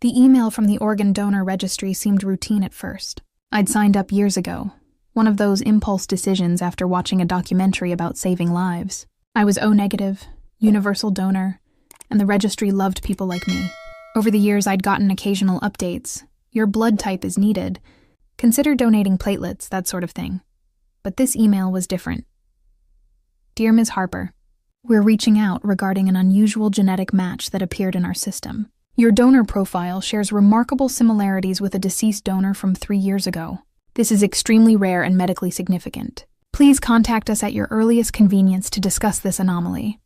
The email from the organ donor registry seemed routine at first. I'd signed up years ago, one of those impulse decisions after watching a documentary about saving lives. I was O-negative, universal donor, and the registry loved people like me. Over the years, I'd gotten occasional updates. Your blood type is needed. Consider donating platelets, that sort of thing. But this email was different. Dear Ms. Harper, we're reaching out regarding an unusual genetic match that appeared in our system. Your donor profile shares remarkable similarities with a deceased donor from 3 years ago. This is extremely rare and medically significant. Please contact us at your earliest convenience to discuss this anomaly.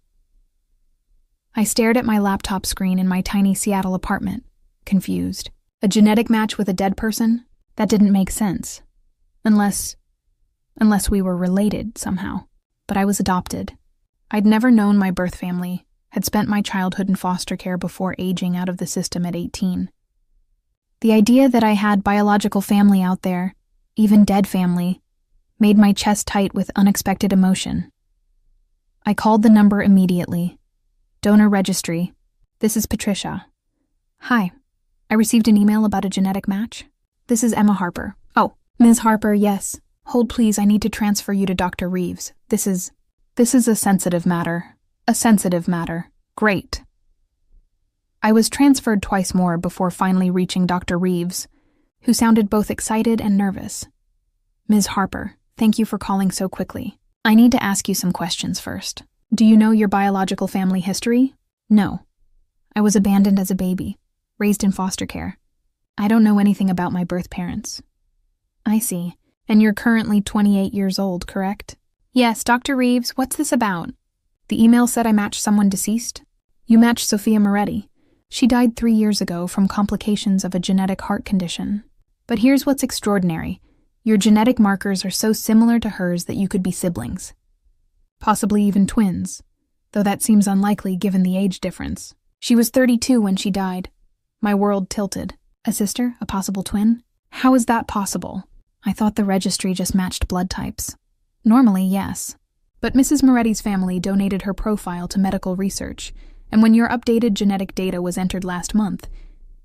I stared at my laptop screen in my tiny Seattle apartment, confused. A genetic match with a dead person? That didn't make sense. Unless we were related somehow. But I was adopted. I'd never known my birth family, had spent my childhood in foster care before aging out of the system at 18. The idea that I had biological family out there, even dead family, made my chest tight with unexpected emotion. I called the number immediately. Donor registry. This is Patricia. Hi. I received an email about a genetic match. This is Emma Harper. Oh, Ms. Harper, yes. Hold please, I need to transfer you to Dr. Reeves. This is a sensitive matter. A sensitive matter. Great. I was transferred twice more before finally reaching Dr. Reeves, who sounded both excited and nervous. Ms. Harper, thank you for calling so quickly. I need to ask you some questions first. Do you know your biological family history? No. I was abandoned as a baby, raised in foster care. I don't know anything about my birth parents. I see. And you're currently 28 years old, correct? Yes, Dr. Reeves, what's this about? The email said I matched someone deceased? You matched Sophia Moretti. She died 3 years ago from complications of a genetic heart condition. But here's what's extraordinary. Your genetic markers are so similar to hers that you could be siblings. Possibly even twins, though that seems unlikely given the age difference. She was 32 when she died. My world tilted. A sister? A possible twin? How is that possible? I thought the registry just matched blood types. Normally, yes. But Mrs. Moretti's family donated her profile to medical research, and when your updated genetic data was entered last month,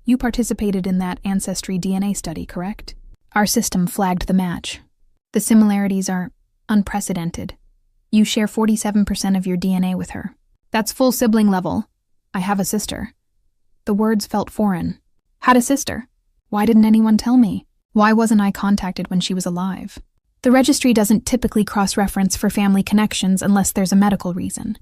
you participated in that Ancestry DNA study, correct? Our system flagged the match. The similarities are unprecedented. You share 47% of your DNA with her. That's full sibling level. I have a sister. The words felt foreign. Had a sister? Why didn't anyone tell me? Why wasn't I contacted when she was alive? The registry doesn't typically cross-reference for family connections unless there's a medical reason.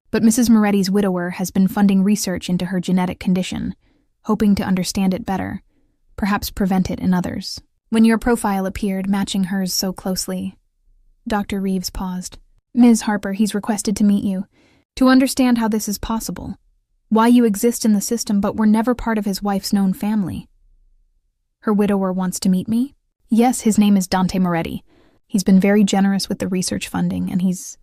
But Mrs. Moretti's widower has been funding research into her genetic condition, hoping to understand it better, perhaps prevent it in others. When your profile appeared, matching hers so closely, Dr. Reeves paused. Ms. Harper, he's requested to meet you, to understand how this is possible, why you exist in the system but were never part of his wife's known family. Her widower wants to meet me? Yes, his name is Dante Moretti. He's been very generous with the research funding, and he's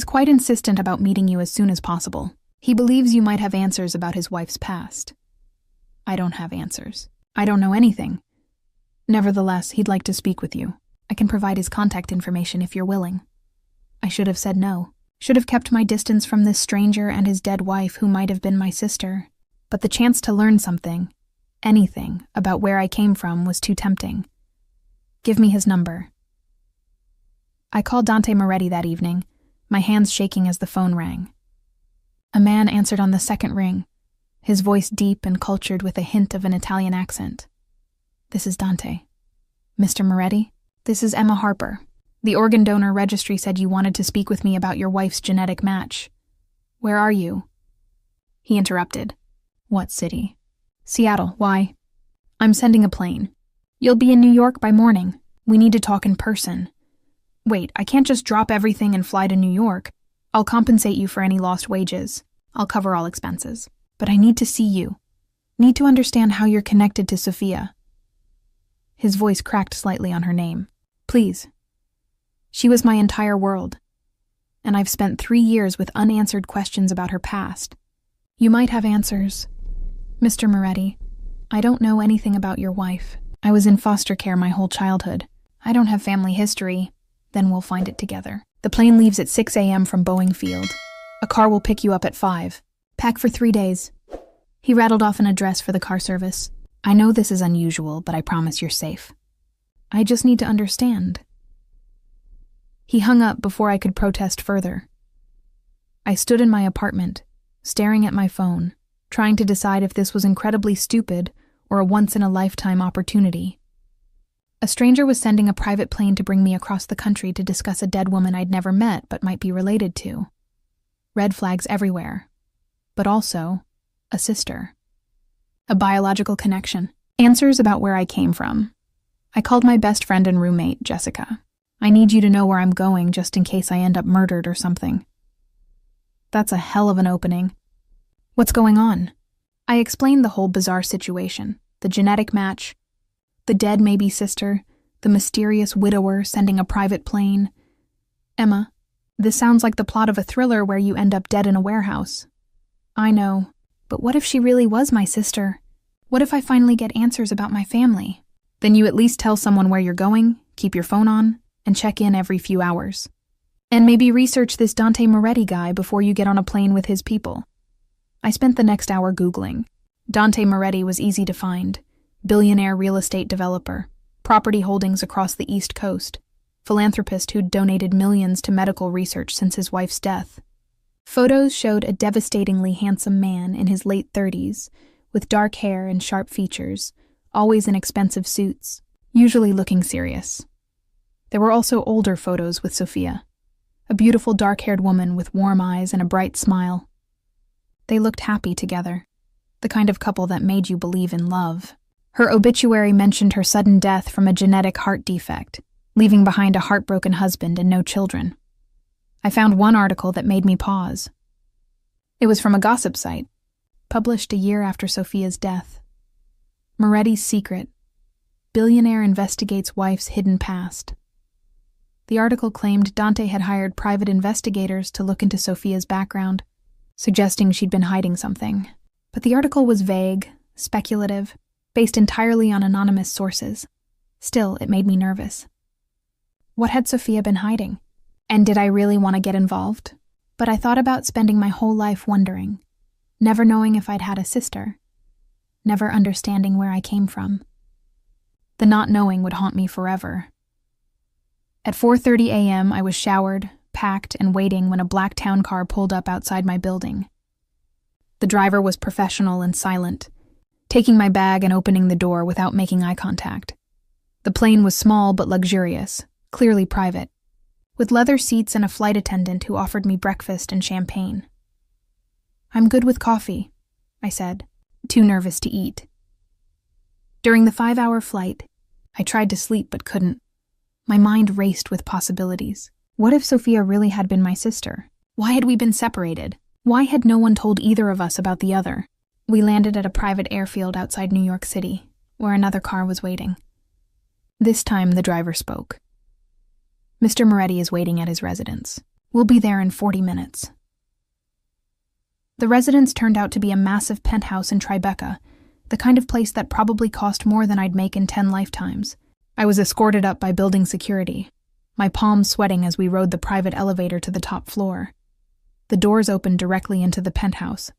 quite insistent about meeting you as soon as possible. He believes you might have answers about his wife's past. I don't have answers. I don't know anything. Nevertheless, he'd like to speak with you. I can provide his contact information if you're willing. I should have said no. Should have kept my distance from this stranger and his dead wife who might have been my sister. But the chance to learn something, anything, about where I came from was too tempting. Give me his number. I called Dante Moretti that evening, my hands shaking as the phone rang. A man answered on the second ring, his voice deep and cultured with a hint of an Italian accent. This is Dante. Mr. Moretti? This is Emma Harper. The organ donor registry said you wanted to speak with me about your wife's genetic match. Where are you? He interrupted. What city? Seattle. Why? I'm sending a plane. You'll be in New York by morning. We need to talk in person. Wait, I can't just drop everything and fly to New York. I'll compensate you for any lost wages. I'll cover all expenses. But I need to see you. Need to understand how you're connected to Sophia. His voice cracked slightly on her name. Please. She was my entire world, and I've spent 3 years with unanswered questions about her past. You might have answers. Mr. Moretti, I don't know anything about your wife. I was in foster care my whole childhood. I don't have family history. Then we'll find it together. The plane leaves at 6 a.m. from Boeing Field. A car will pick you up at 5. Pack for 3 days. He rattled off an address for the car service. I know this is unusual, but I promise you're safe. I just need to understand. He hung up before I could protest further. I stood in my apartment, staring at my phone, trying to decide if this was incredibly stupid or a once-in-a-lifetime opportunity. A stranger was sending a private plane to bring me across the country to discuss a dead woman I'd never met but might be related to. Red flags everywhere. But also, a sister. A biological connection. Answers about where I came from. I called my best friend and roommate, Jessica. I need you to know where I'm going just in case I end up murdered or something. That's a hell of an opening. What's going on? I explained the whole bizarre situation. The genetic match, the dead maybe sister, the mysterious widower sending a private plane. Emma, this sounds like the plot of a thriller where you end up dead in a warehouse. I know, but what if she really was my sister? What if I finally get answers about my family? Then you at least tell someone where you're going, keep your phone on, and check in every few hours. And maybe research this Dante Moretti guy before you get on a plane with his people. I spent the next hour Googling. Dante Moretti was easy to find. Billionaire real estate developer, property holdings across the East Coast, philanthropist who'd donated millions to medical research since his wife's death. Photos showed a devastatingly handsome man in his late 30s, with dark hair and sharp features, always in expensive suits, usually looking serious. There were also older photos with Sophia, a beautiful dark-haired woman with warm eyes and a bright smile. They looked happy together, the kind of couple that made you believe in love. Her obituary mentioned her sudden death from a genetic heart defect, leaving behind a heartbroken husband and no children. I found one article that made me pause. It was from a gossip site, published a year after Sophia's death. Moretti's secret. Billionaire investigates wife's hidden past. The article claimed Dante had hired private investigators to look into Sophia's background, suggesting she'd been hiding something. But the article was vague, speculative, based entirely on anonymous sources. Still, it made me nervous. What had Sophia been hiding? And did I really want to get involved? But I thought about spending my whole life wondering, never knowing if I'd had a sister, never understanding where I came from. The not knowing would haunt me forever. At 4:30 a.m., I was showered, packed, and waiting when a black town car pulled up outside my building. The driver was professional and silent, taking my bag and opening the door without making eye contact. The plane was small but luxurious, clearly private, with leather seats and a flight attendant who offered me breakfast and champagne. "I'm good with coffee," I said, too nervous to eat. During the 5-hour flight, I tried to sleep but couldn't. My mind raced with possibilities. What if Sophia really had been my sister? Why had we been separated? Why had no one told either of us about the other? We landed at a private airfield outside New York City, where another car was waiting. This time the driver spoke. "Mr. Moretti is waiting at his residence. We'll be there in 40 minutes. The residence turned out to be a massive penthouse in Tribeca, the kind of place that probably cost more than I'd make in 10 lifetimes. I was escorted up by building security, my palms sweating as we rode the private elevator to the top floor. The doors opened directly into the penthouse,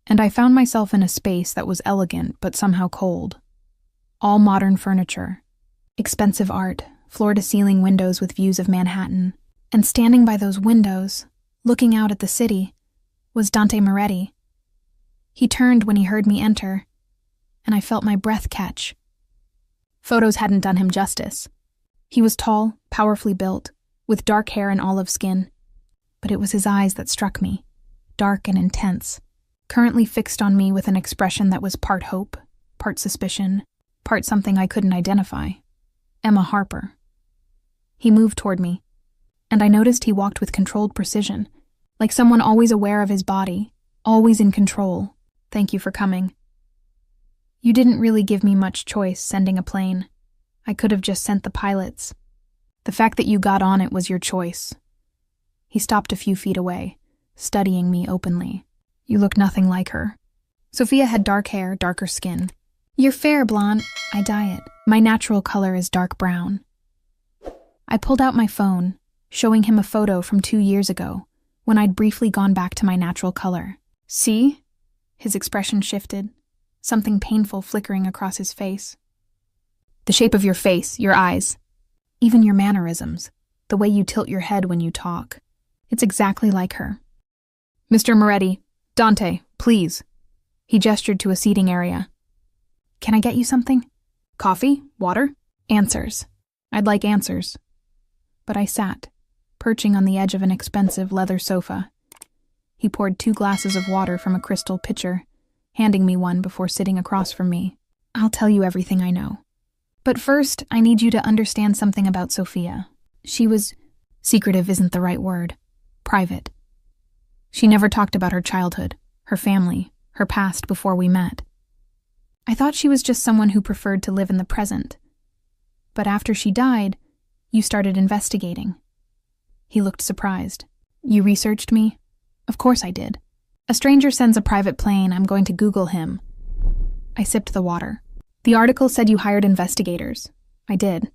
and I found myself in a space that was elegant but somehow cold. All modern furniture, expensive art, floor-to-ceiling windows with views of Manhattan, and standing by those windows, looking out at the city, was Dante Moretti. He turned when he heard me enter, and I felt my breath catch. Photos hadn't done him justice. He was tall, powerfully built, with dark hair and olive skin. But it was his eyes that struck me, dark and intense, currently fixed on me with an expression that was part hope, part suspicion, part something I couldn't identify. Emma Harper. He moved toward me, and I noticed he walked with controlled precision, like someone always aware of his body, always in control. "Thank you for coming. You didn't really give me much choice sending a plane. I could have just sent the pilots. The fact that you got on it was your choice." He stopped a few feet away, studying me openly. "You look nothing like her." Sophia had dark hair, darker skin. "You're fair, blonde. I dye it. My natural color is dark brown." I pulled out my phone, showing him a photo from 2 years ago, when I'd briefly gone back to my natural color. "See?" His expression shifted, something painful flickering across his face. The shape of your face, your eyes, even your mannerisms, the way you tilt your head when you talk. It's exactly like her. Mr. Moretti, Dante, please. He gestured to a seating area. Can I get you something? Coffee? Water? Answers. I'd like answers. But I sat, perching on the edge of an expensive leather sofa. He poured 2 glasses of water from a crystal pitcher, handing me one before sitting across from me. I'll tell you everything I know. But first, I need you to understand something about Sophia. She was... secretive isn't the right word. Private. She never talked about her childhood, her family, her past before we met. I thought she was just someone who preferred to live in the present. But after she died, you started investigating. He looked surprised. You researched me? Of course I did. A stranger sends a private plane, I'm going to Google him. I sipped the water. The article said you hired investigators. I did.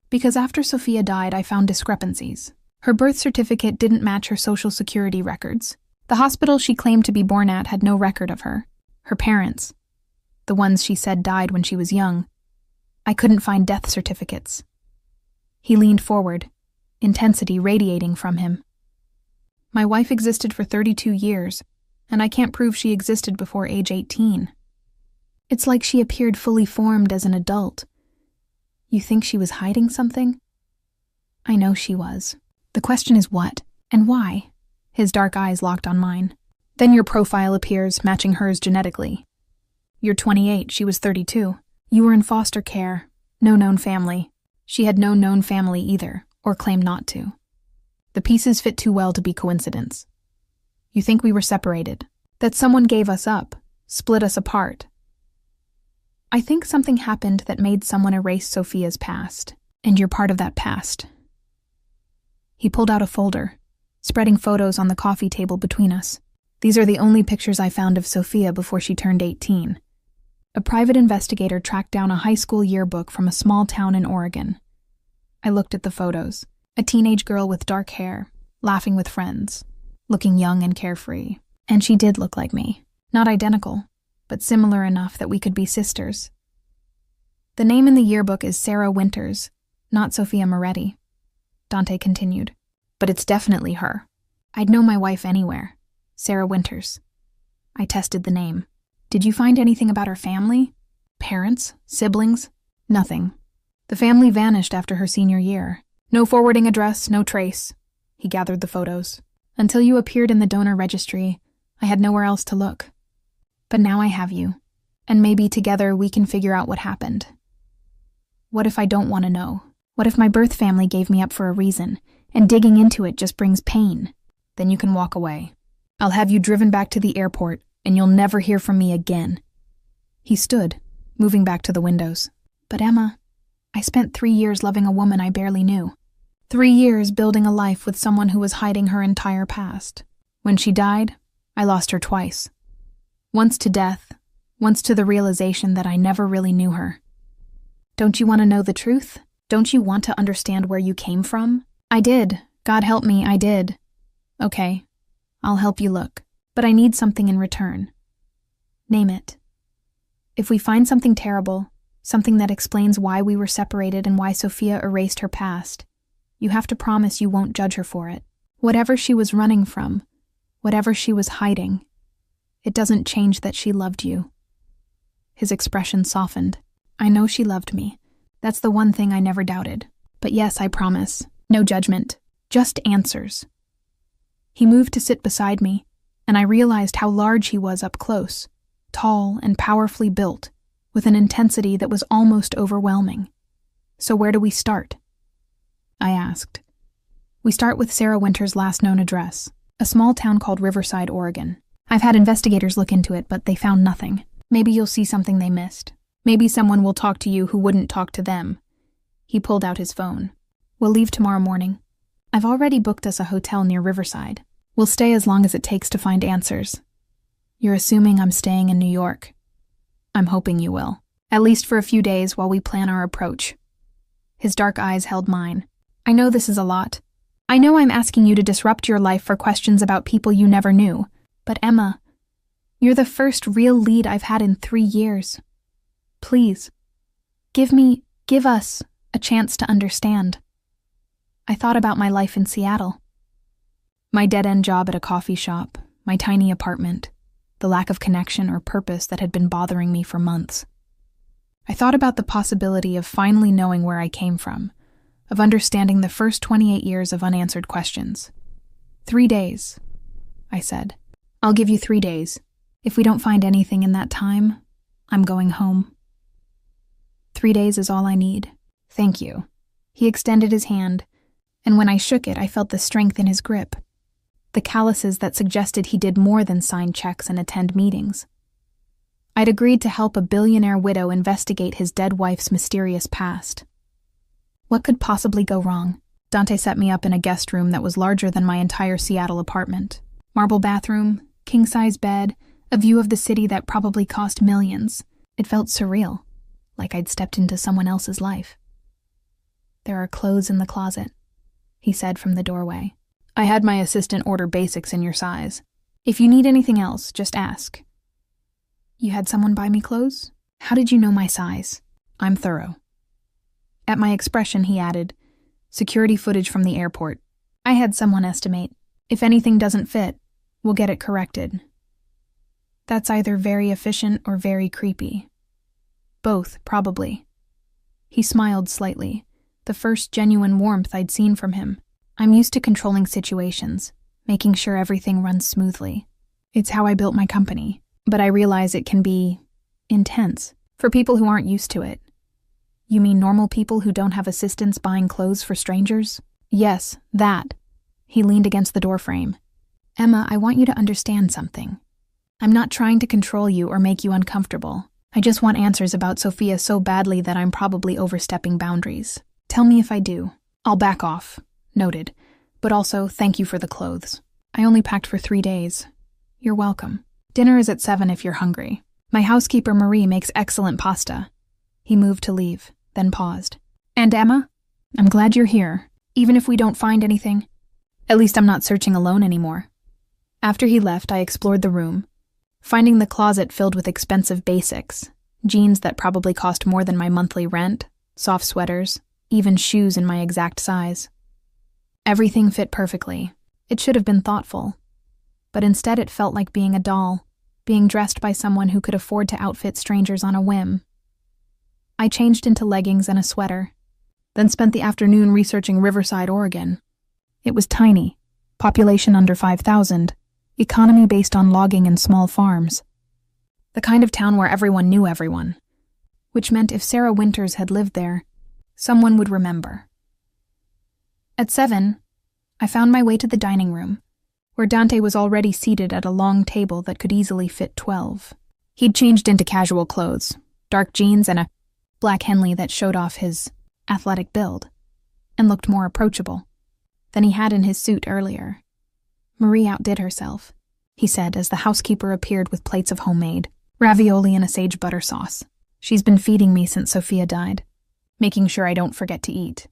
Because after Sophia died, I found discrepancies. Her birth certificate didn't match her social security records. The hospital she claimed to be born at had no record of her. Her parents, the ones she said died when she was young, I couldn't find death certificates. He leaned forward, intensity radiating from him. My wife existed for 32 years, and I can't prove she existed before age 18. It's like she appeared fully formed as an adult. You think she was hiding something? I know she was. The question is what, and why? His dark eyes locked on mine. Then your profile appears, matching hers genetically. You're 28, she was 32. You were in foster care, no known family. She had no known family either, or claimed not to. The pieces fit too well to be coincidence. You think we were separated, that someone gave us up, split us apart. I think something happened that made someone erase Sophia's past, and you're part of that past. He pulled out a folder, spreading photos on the coffee table between us. These are the only pictures I found of Sophia before she turned 18. A private investigator tracked down a high school yearbook from a small town in Oregon. I looked at the photos. A teenage girl with dark hair, laughing with friends, looking young and carefree. And she did look like me. Not identical, but similar enough that we could be sisters. The name in the yearbook is Sarah Winters, not Sophia Moretti. Dante continued. But it's definitely her. I'd know my wife anywhere. Sarah Winters. I tested the name. Did you find anything about her family? Parents? Siblings? Nothing. The family vanished after her senior year. No forwarding address, no trace. He gathered the photos. Until you appeared in the donor registry, I had nowhere else to look. But now I have you, and maybe together we can figure out what happened. What if I don't want to know? What if my birth family gave me up for a reason, and digging into it just brings pain? Then you can walk away. I'll have you driven back to the airport, and you'll never hear from me again. He stood, moving back to the windows. But Emma, I spent 3 years loving a woman I barely knew. 3 years building a life with someone who was hiding her entire past. When she died, I lost her twice. Once to death, once to the realization that I never really knew her. Don't you want to know the truth? Don't you want to understand where you came from? I did. God help me, I did. Okay, I'll help you look. But I need something in return. Name it. If we find something terrible, something that explains why we were separated and why Sophia erased her past, you have to promise you won't judge her for it. Whatever she was running from, whatever she was hiding, it doesn't change that she loved you. His expression softened. I know she loved me. That's the one thing I never doubted. But yes, I promise. No judgment. Just answers. He moved to sit beside me, and I realized how large he was up close, tall and powerfully built, with an intensity that was almost overwhelming. So where do we start? I asked. We start with Sarah Winters' last known address, a small town called Riverside, Oregon. I've had investigators look into it, but they found nothing. Maybe you'll see something they missed. Maybe someone will talk to you who wouldn't talk to them. He pulled out his phone. We'll leave tomorrow morning. I've already booked us a hotel near Riverside. We'll stay as long as it takes to find answers. You're assuming I'm staying in New York. I'm hoping you will. At least for a few days while we plan our approach. His dark eyes held mine. I know this is a lot. I know I'm asking you to disrupt your life for questions about people you never knew. But Emma, You're the first real lead I've had in 3 years. Please, give us a chance to understand. I thought about my life in Seattle. My dead-end job at a coffee shop, my tiny apartment, the lack of connection or purpose that had been bothering me for months. I thought about the possibility of finally knowing where I came from, of understanding the first 28 years of unanswered questions. 3 days, I said. I'll give you 3 days. If we don't find anything in that time, I'm going home. 3 days is all I need. Thank you. He extended his hand, and when I shook it, I felt the strength in his grip, the calluses that suggested he did more than sign checks and attend meetings. I'd agreed to help a billionaire widow investigate his dead wife's mysterious past. What could possibly go wrong? Dante set me up in a guest room that was larger than my entire Seattle apartment. Marble bathroom, king-size bed, a view of the city that probably cost millions. It felt surreal, like I'd stepped into someone else's life. There are clothes in the closet, he said from the doorway. I had my assistant order basics in your size. If you need anything else, just ask. You had someone buy me clothes? How did you know my size? I'm thorough. At my expression, he added, security footage from the airport. I had someone estimate. If anything doesn't fit, we'll get it corrected. That's either very efficient or very creepy. Both, probably. He smiled slightly, the first genuine warmth I'd seen from him. I'm used to controlling situations, making sure everything runs smoothly. It's how I built my company, but I realize it can be intense for people who aren't used to it. You mean normal people who don't have assistants buying clothes for strangers? Yes, that. He leaned against the doorframe. Emma, I want you to understand something. I'm not trying to control you or make you uncomfortable. I just want answers about Sophia so badly that I'm probably overstepping boundaries. Tell me if I do. I'll back off. Noted. But also, thank you for the clothes. I only packed for 3 days. You're welcome. Dinner is at 7 if you're hungry. My housekeeper Marie makes excellent pasta. He moved to leave, then paused. And Emma? I'm glad you're here, even if we don't find anything. At least I'm not searching alone anymore. After he left, I explored the room, finding the closet filled with expensive basics, jeans that probably cost more than my monthly rent, soft sweaters, even shoes in my exact size. Everything fit perfectly. It should have been thoughtful. But instead it felt like being a doll, being dressed by someone who could afford to outfit strangers on a whim. I changed into leggings and a sweater, then spent the afternoon researching Riverside, Oregon. It was tiny, population under 5,000, economy based on logging and small farms. The kind of town where everyone knew everyone, which meant if Sarah Winters had lived there, someone would remember. At 7, I found my way to the dining room, where Dante was already seated at a long table that could easily fit 12. He'd changed into casual clothes, dark jeans and a black Henley that showed off his athletic build, and looked more approachable than he had in his suit earlier. Marie outdid herself, he said as the housekeeper appeared with plates of homemade ravioli and a sage butter sauce. She's been feeding me since Sophia died, making sure I don't forget to eat.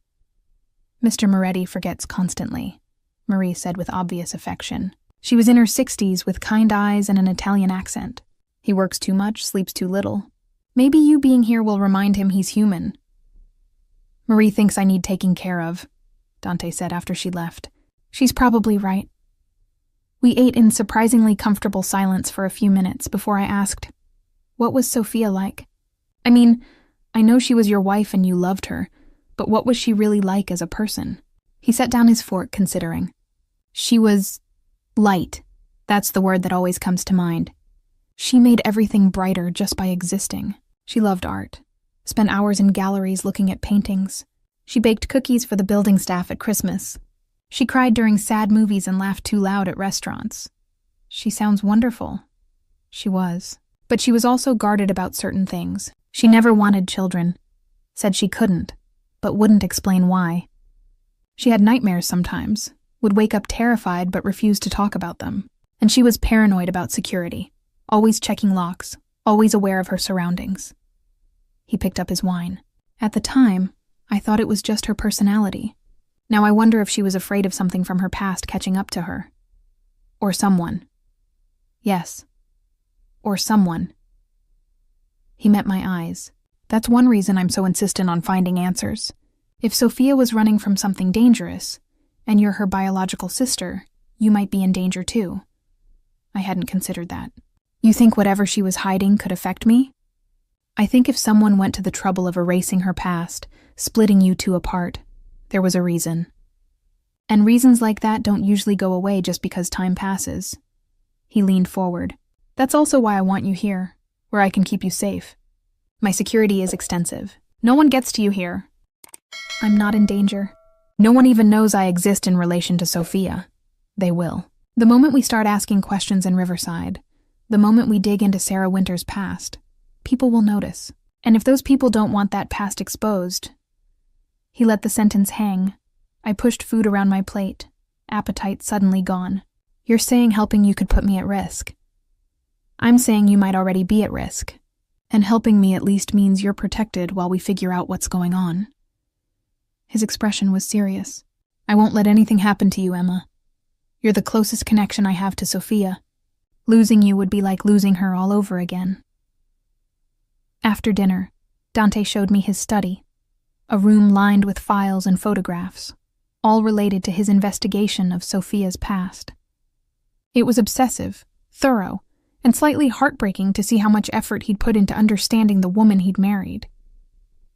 Mr. Moretti forgets constantly, Marie said with obvious affection. She was in her 60s with kind eyes and an Italian accent. He works too much, sleeps too little. Maybe you being here will remind him he's human. Marie thinks I need taking care of, Dante said after she left. She's probably right. We ate in surprisingly comfortable silence for a few minutes before I asked, what was Sophia like? I mean, I know she was your wife and you loved her, but what was she really like as a person? He set down his fork, considering. She was light. That's the word that always comes to mind. She made everything brighter just by existing. She loved art, spent hours in galleries looking at paintings. She baked cookies for the building staff at Christmas. She cried during sad movies and laughed too loud at restaurants. She sounds wonderful. She was. But she was also guarded about certain things. She never wanted children, said she couldn't, but wouldn't explain why. She had nightmares sometimes, would wake up terrified but refuse to talk about them. And she was paranoid about security, always checking locks, always aware of her surroundings. He picked up his wine. At the time, I thought it was just her personality. Now I wonder if she was afraid of something from her past catching up to her. Or someone. Yes. or someone. He met my eyes. That's one reason I'm so insistent on finding answers. If Sophia was running from something dangerous, and you're her biological sister, you might be in danger too. I hadn't considered that. You think whatever she was hiding could affect me? I think if someone went to the trouble of erasing her past, splitting you two apart, there was a reason. And reasons like that don't usually go away just because time passes. He leaned forward. That's also why I want you here, where I can keep you safe. My security is extensive. No one gets to you here. I'm not in danger. No one even knows I exist in relation to Sophia. They will. The moment we start asking questions in Riverside, the moment we dig into Sarah Winter's past, people will notice. And if those people don't want that past exposed... He let the sentence hang. I pushed food around my plate, appetite suddenly gone. You're saying helping you could put me at risk. I'm saying you might already be at risk, and helping me at least means you're protected while we figure out what's going on. His expression was serious. I won't let anything happen to you, Emma. You're the closest connection I have to Sophia. Losing you would be like losing her all over again. After dinner, Dante showed me his study, a room lined with files and photographs, all related to his investigation of Sophia's past. It was obsessive, thorough, and slightly heartbreaking to see how much effort he'd put into understanding the woman he'd married.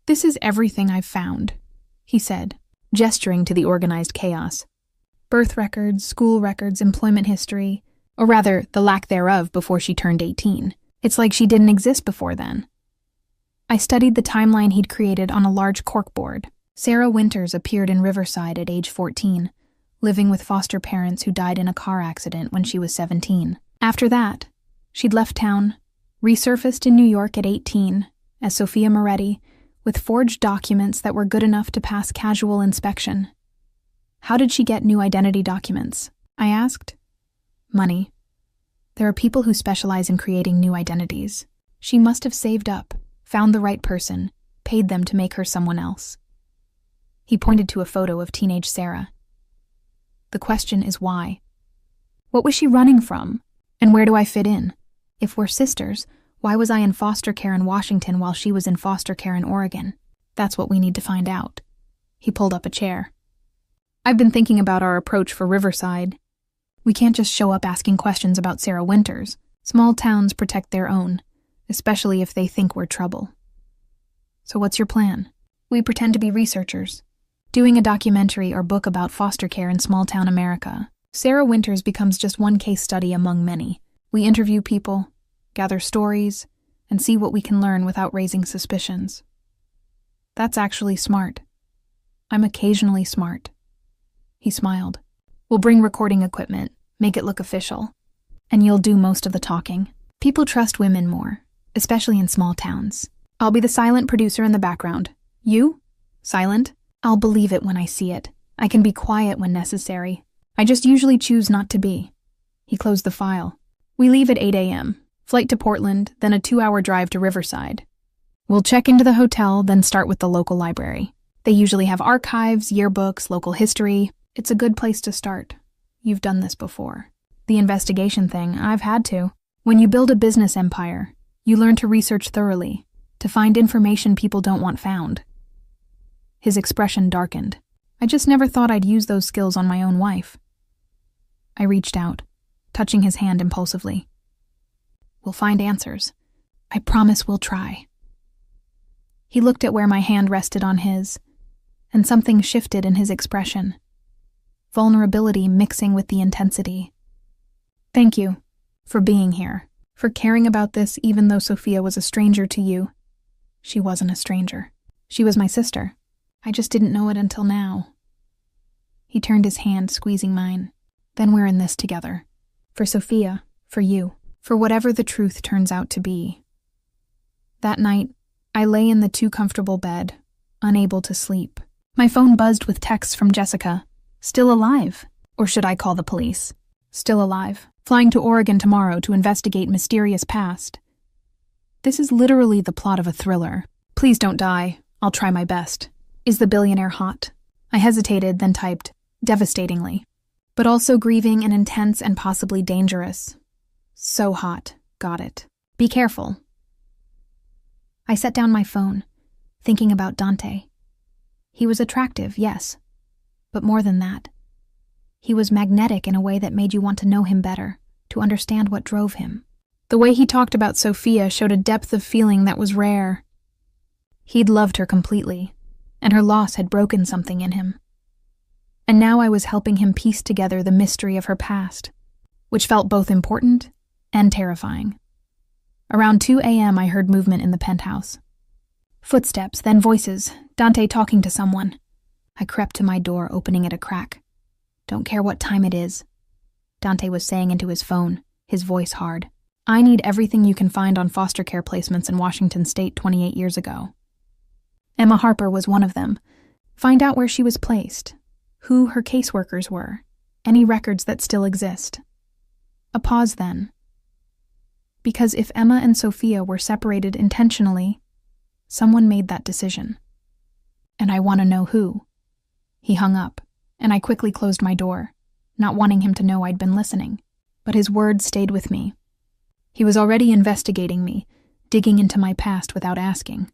This is everything I've found, he said, gesturing to the organized chaos. Birth records, school records, employment history, or rather, the lack thereof before she turned 18. It's like she didn't exist before then. I studied the timeline he'd created on a large corkboard. Sarah Winters appeared in Riverside at age 14, living with foster parents who died in a car accident when she was 17. After that, she'd left town, resurfaced in New York at 18 as Sophia Moretti, with forged documents that were good enough to pass casual inspection. How did she get new identity documents? I asked. Money. There are people who specialize in creating new identities. She must have saved up, found the right person, paid them to make her someone else. He pointed to a photo of teenage Sarah. The question is why? What was she running from? And where do I fit in? If we're sisters, why was I in foster care in Washington while she was in foster care in Oregon? That's what we need to find out. He pulled up a chair. I've been thinking about our approach for Riverside. We can't just show up asking questions about Sarah Winters. Small towns protect their own, especially if they think we're trouble. So what's your plan? We pretend to be researchers, doing a documentary or book about foster care in small-town America. Sarah Winters becomes just one case study among many. We interview people, gather stories, and see what we can learn without raising suspicions. That's actually smart. I'm occasionally smart. He smiled. We'll bring recording equipment, make it look official, and you'll do most of the talking. People trust women more, especially in small towns. I'll be the silent producer in the background. You? Silent? I'll believe it when I see it. I can be quiet when necessary. I just usually choose not to be. He closed the file. We leave at 8 a.m. Flight to Portland, then a 2-hour drive to Riverside. We'll check into the hotel, then start with the local library. They usually have archives, yearbooks, local history. It's a good place to start. You've done this before. The investigation thing, I've had to. When you build a business empire, you learn to research thoroughly, to find information people don't want found. His expression darkened. I just never thought I'd use those skills on my own wife. I reached out, touching his hand impulsively. We'll find answers. I promise we'll try. He looked at where my hand rested on his, and something shifted in his expression. Vulnerability mixing with the intensity. Thank you for being here, for caring about this even though Sophia was a stranger to you. She wasn't a stranger. She was my sister. I just didn't know it until now. He turned his hand, squeezing mine. Then we're in this together. For Sophia, for you, for whatever the truth turns out to be. That night, I lay in the too comfortable bed, unable to sleep. My phone buzzed with texts from Jessica. Still alive? Or should I call the police? Still alive. Flying to Oregon tomorrow to investigate mysterious past. This is literally the plot of a thriller. Please don't die. I'll try my best. Is the billionaire hot? I hesitated, then typed, devastatingly. But also grieving and intense and possibly dangerous. So hot. Got it. Be careful. I set down my phone, thinking about Dante. He was attractive, yes, but more than that. He was magnetic in a way that made you want to know him better, to understand what drove him. The way he talked about Sophia showed a depth of feeling that was rare. He'd loved her completely, and her loss had broken something in him. And now I was helping him piece together the mystery of her past, which felt both important and terrifying. Around 2 a.m. I heard movement in the penthouse. Footsteps, then voices, Dante talking to someone. I crept to my door, opening it a crack. Don't care what time it is, Dante was saying into his phone, his voice hard. I need everything you can find on foster care placements in Washington State 28 years ago. Emma Harper was one of them. Find out where she was placed, who her caseworkers were, any records that still exist. A pause then. Because if Emma and Sophia were separated intentionally, someone made that decision. And I want to know who. He hung up, and I quickly closed my door, not wanting him to know I'd been listening. But his words stayed with me. He was already investigating me, digging into my past without asking.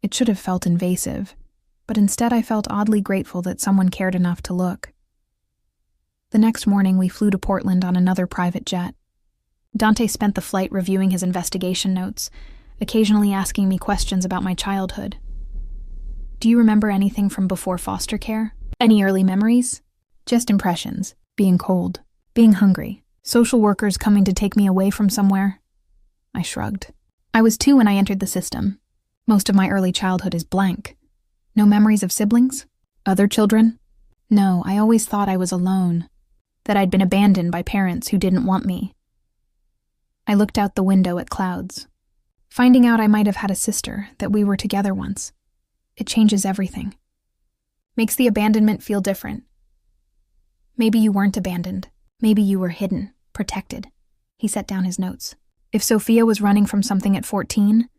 It should have felt invasive, but instead I felt oddly grateful that someone cared enough to look. The next morning we flew to Portland on another private jet. Dante spent the flight reviewing his investigation notes, occasionally asking me questions about my childhood. Do you remember anything from before foster care? Any early memories? Just impressions, being cold, being hungry, social workers coming to take me away from somewhere. I shrugged. I was 2 when I entered the system. Most of my early childhood is blank. No memories of siblings? Other children? No, I always thought I was alone, that I'd been abandoned by parents who didn't want me. I looked out the window at clouds. Finding out I might have had a sister, that we were together once. It changes everything. Makes the abandonment feel different. Maybe you weren't abandoned. Maybe you were hidden, protected. He set down his notes. If Sophia was running from something at 14,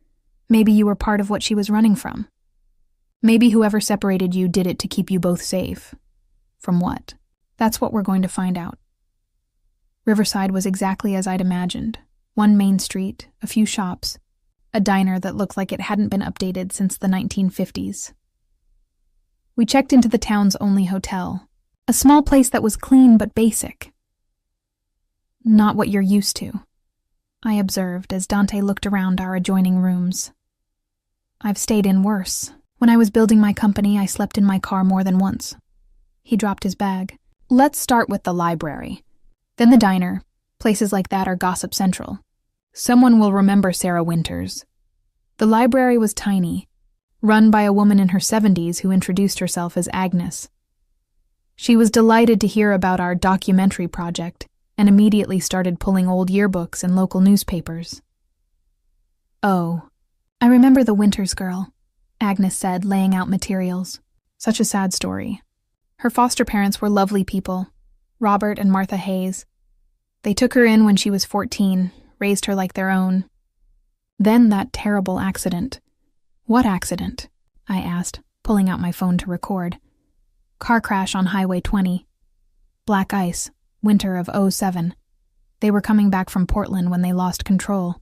maybe you were part of what she was running from. Maybe whoever separated you did it to keep you both safe. From what? That's what we're going to find out. Riverside was exactly as I'd imagined. One main street, a few shops, a diner that looked like it hadn't been updated since the 1950s. We checked into the town's only hotel, a small place that was clean but basic. Not what you're used to, I observed as Dante looked around our adjoining rooms. I've stayed in worse. When I was building my company, I slept in my car more than once. He dropped his bag. Let's start with the library. Then the diner. Places like that are gossip central. Someone will remember Sarah Winters. The library was tiny, run by a woman in her 70s who introduced herself as Agnes. She was delighted to hear about our documentary project and immediately started pulling old yearbooks and local newspapers. Oh, I remember the Winters girl, Agnes said, laying out materials. Such a sad story. Her foster parents were lovely people, Robert and Martha Hayes. They took her in when she was 14, raised her like their own. Then that terrible accident. What accident? I asked, pulling out my phone to record. Car crash on Highway 20. Black ice, winter of '07. They were coming back from Portland when they lost control.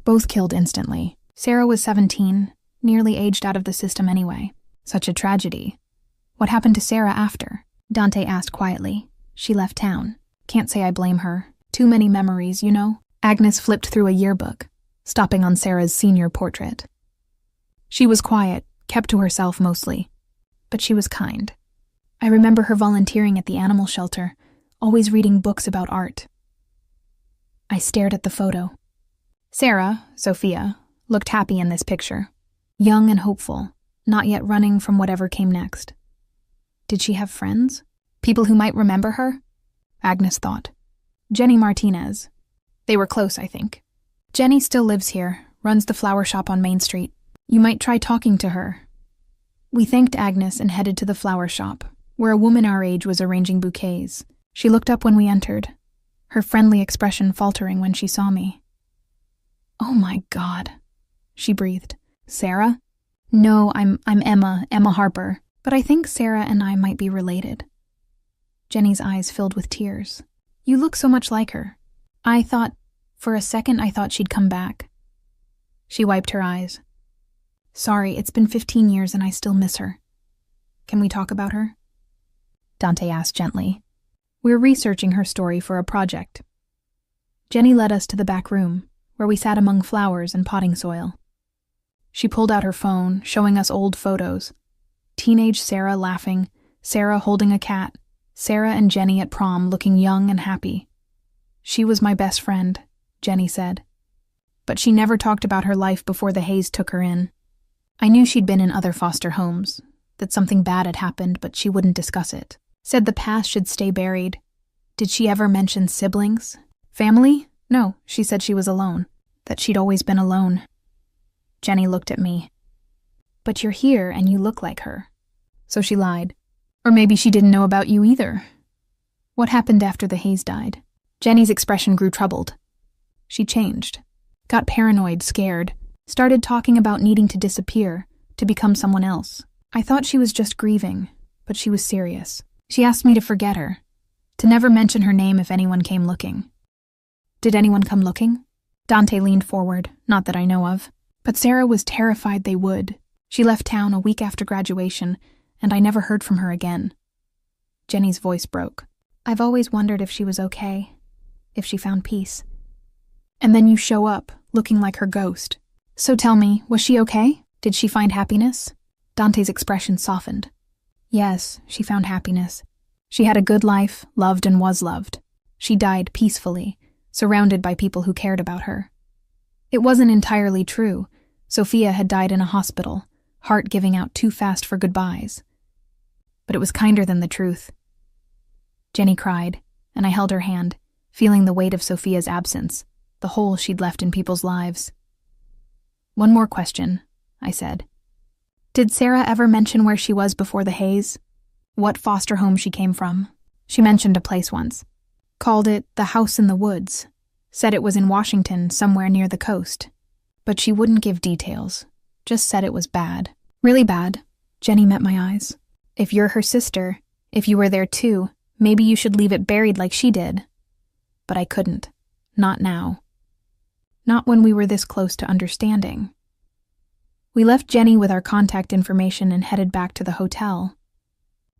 Both killed instantly. Sarah was 17, nearly aged out of the system anyway. Such a tragedy. What happened to Sarah after? Dante asked quietly. She left town. Can't say I blame her. Too many memories, you know? Agnes flipped through a yearbook, stopping on Sarah's senior portrait. She was quiet, kept to herself mostly, but she was kind. I remember her volunteering at the animal shelter, always reading books about art. I stared at the photo. Sarah, Sophia, looked happy in this picture. Young and hopeful, not yet running from whatever came next. Did she have friends? People who might remember her? Agnes thought. Jenny Martinez. They were close, I think. Jenny still lives here, runs the flower shop on Main Street. You might try talking to her. We thanked Agnes and headed to the flower shop, where a woman our age was arranging bouquets. She looked up when we entered, her friendly expression faltering when she saw me. Oh my God, she breathed. Sarah? No, I'm Emma Harper, but I think Sarah and I might be related. Jenny's eyes filled with tears. You look so much like her. I thought, For a second, I thought she'd come back. She wiped her eyes. Sorry, it's been 15 years and I still miss her. Can we talk about her? Dante asked gently. We're researching her story for a project. Jenny led us to the back room, where we sat among flowers and potting soil. She pulled out her phone, showing us old photos. Teenage Sarah laughing, Sarah holding a cat, Sarah and Jenny at prom looking young and happy. She was my best friend, Jenny said. But she never talked about her life before the Hayes took her in. I knew she'd been in other foster homes, that something bad had happened, but she wouldn't discuss it. Said the past should stay buried. Did she ever mention siblings? Family? No, she said she was alone, that she'd always been alone. Jenny looked at me. But you're here and you look like her. So she lied. Or maybe she didn't know about you either. What happened after the Hayes died? Jenny's expression grew troubled. She changed. Got paranoid, scared. Started talking about needing to disappear, to become someone else. I thought she was just grieving, but she was serious. She asked me to forget her, to never mention her name if anyone came looking. Did anyone come looking? Dante leaned forward, not that I know of. But Sarah was terrified they would. She left town a week after graduation, and I never heard from her again. Jenny's voice broke. I've always wondered if she was okay, if she found peace. And then you show up, looking like her ghost. So tell me, was she okay? Did she find happiness? Dante's expression softened. Yes, she found happiness. She had a good life, loved and was loved. She died peacefully, surrounded by people who cared about her. It wasn't entirely true. Sophia had died in a hospital, heart giving out too fast for goodbyes. But it was kinder than the truth. Jenny cried, and I held her hand, feeling the weight of Sophia's absence, the hole she'd left in people's lives. One more question, I said. Did Sarah ever mention where she was before the Hayes? What foster home she came from? She mentioned a place once. Called it the House in the Woods. Said it was in Washington, somewhere near the coast. But she wouldn't give details. Just said it was bad. Really bad. Jenny met my eyes. If you're her sister, if you were there too, maybe you should leave it buried like she did. But I couldn't. Not now. Not when we were this close to understanding. We left Jenny with our contact information and headed back to the hotel.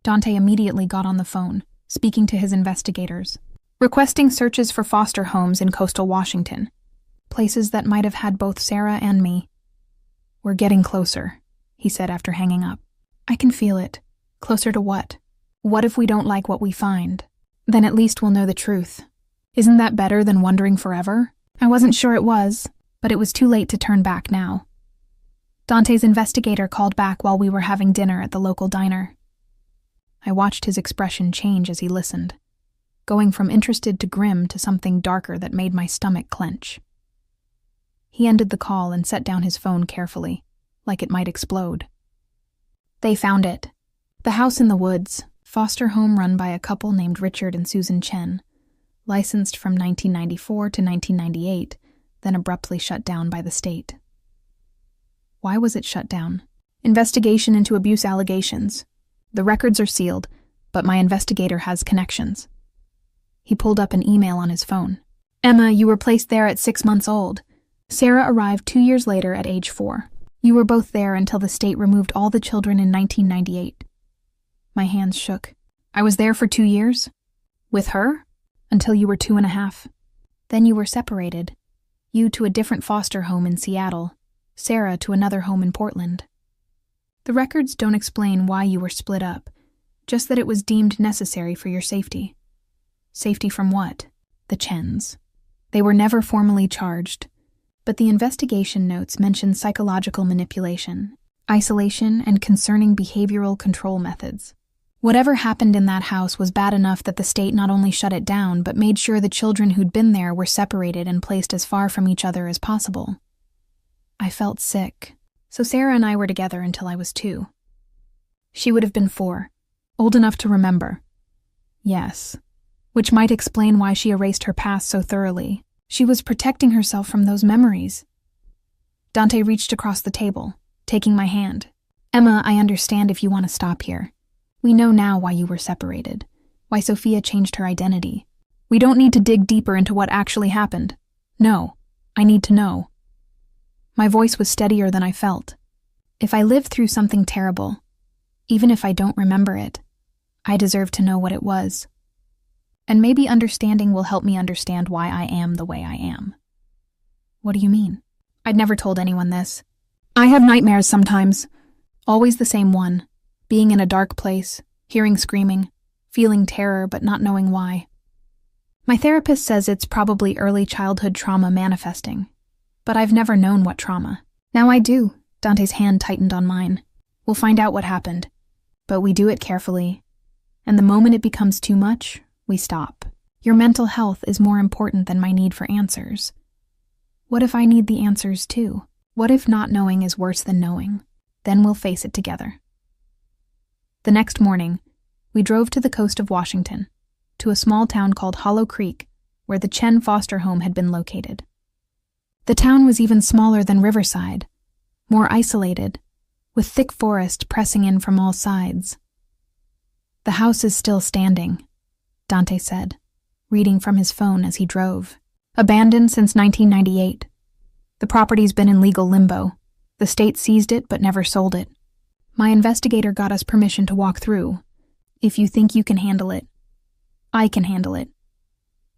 Dante immediately got on the phone, speaking to his investigators, requesting searches for foster homes in coastal Washington, places that might have had both Sarah and me. We're getting closer, he said after hanging up. I can feel it. Closer to what? What if we don't like what we find? Then at least we'll know the truth. Isn't that better than wondering forever? I wasn't sure it was, but it was too late to turn back now. Dante's investigator called back while we were having dinner at the local diner. I watched his expression change as he listened, going from interested to grim to something darker that made my stomach clench. He ended the call and set down his phone carefully, like it might explode. They found it. The House in the Woods, foster home run by a couple named Richard and Susan Chen, licensed from 1994 to 1998, then abruptly shut down by the state. Why was it shut down? Investigation into abuse allegations. The records are sealed, but my investigator has connections. He pulled up an email on his phone. Emma, you were placed there at 6 months old. Sarah arrived 2 years later at age 4. You were both there until the state removed all the children in 1998. My hands shook. I was there for 2 years? With her? Until you were 2.5. Then you were separated. You to a different foster home in Seattle, Sarah to another home in Portland. The records don't explain why you were split up, just that it was deemed necessary for your safety. Safety from what? The Chens. They were never formally charged, but the investigation notes mention psychological manipulation, isolation, and concerning behavioral control methods. Whatever happened in that house was bad enough that the state not only shut it down, but made sure the children who'd been there were separated and placed as far from each other as possible. I felt sick, so Sarah and I were together until I was 2. She would have been 4, old enough to remember. Yes, which might explain why she erased her past so thoroughly. She was protecting herself from those memories. Dante reached across the table, taking my hand. Emma, I understand if you want to stop here. We know now why you were separated, why Sophia changed her identity. We don't need to dig deeper into what actually happened. No, I need to know. My voice was steadier than I felt. If I lived through something terrible, even if I don't remember it, I deserve to know what it was. And maybe understanding will help me understand why I am the way I am. What do you mean? I'd never told anyone this. I have nightmares sometimes. Always the same one. Being in a dark place, hearing screaming, feeling terror but not knowing why. My therapist says it's probably early childhood trauma manifesting, but I've never known what trauma. Now I do. Dante's hand tightened on mine. We'll find out what happened, but we do it carefully, and the moment it becomes too much, we stop. Your mental health is more important than my need for answers. What if I need the answers too? What if not knowing is worse than knowing? Then we'll face it together. The next morning, we drove to the coast of Washington, to a small town called Hollow Creek, where the Chen foster home had been located. The town was even smaller than Riverside, more isolated, with thick forest pressing in from all sides. The house is still standing, Dante said, reading from his phone as he drove. Abandoned since 1998. The property's been in legal limbo. The state seized it but never sold it. My investigator got us permission to walk through. If you think you can handle it, I can handle it.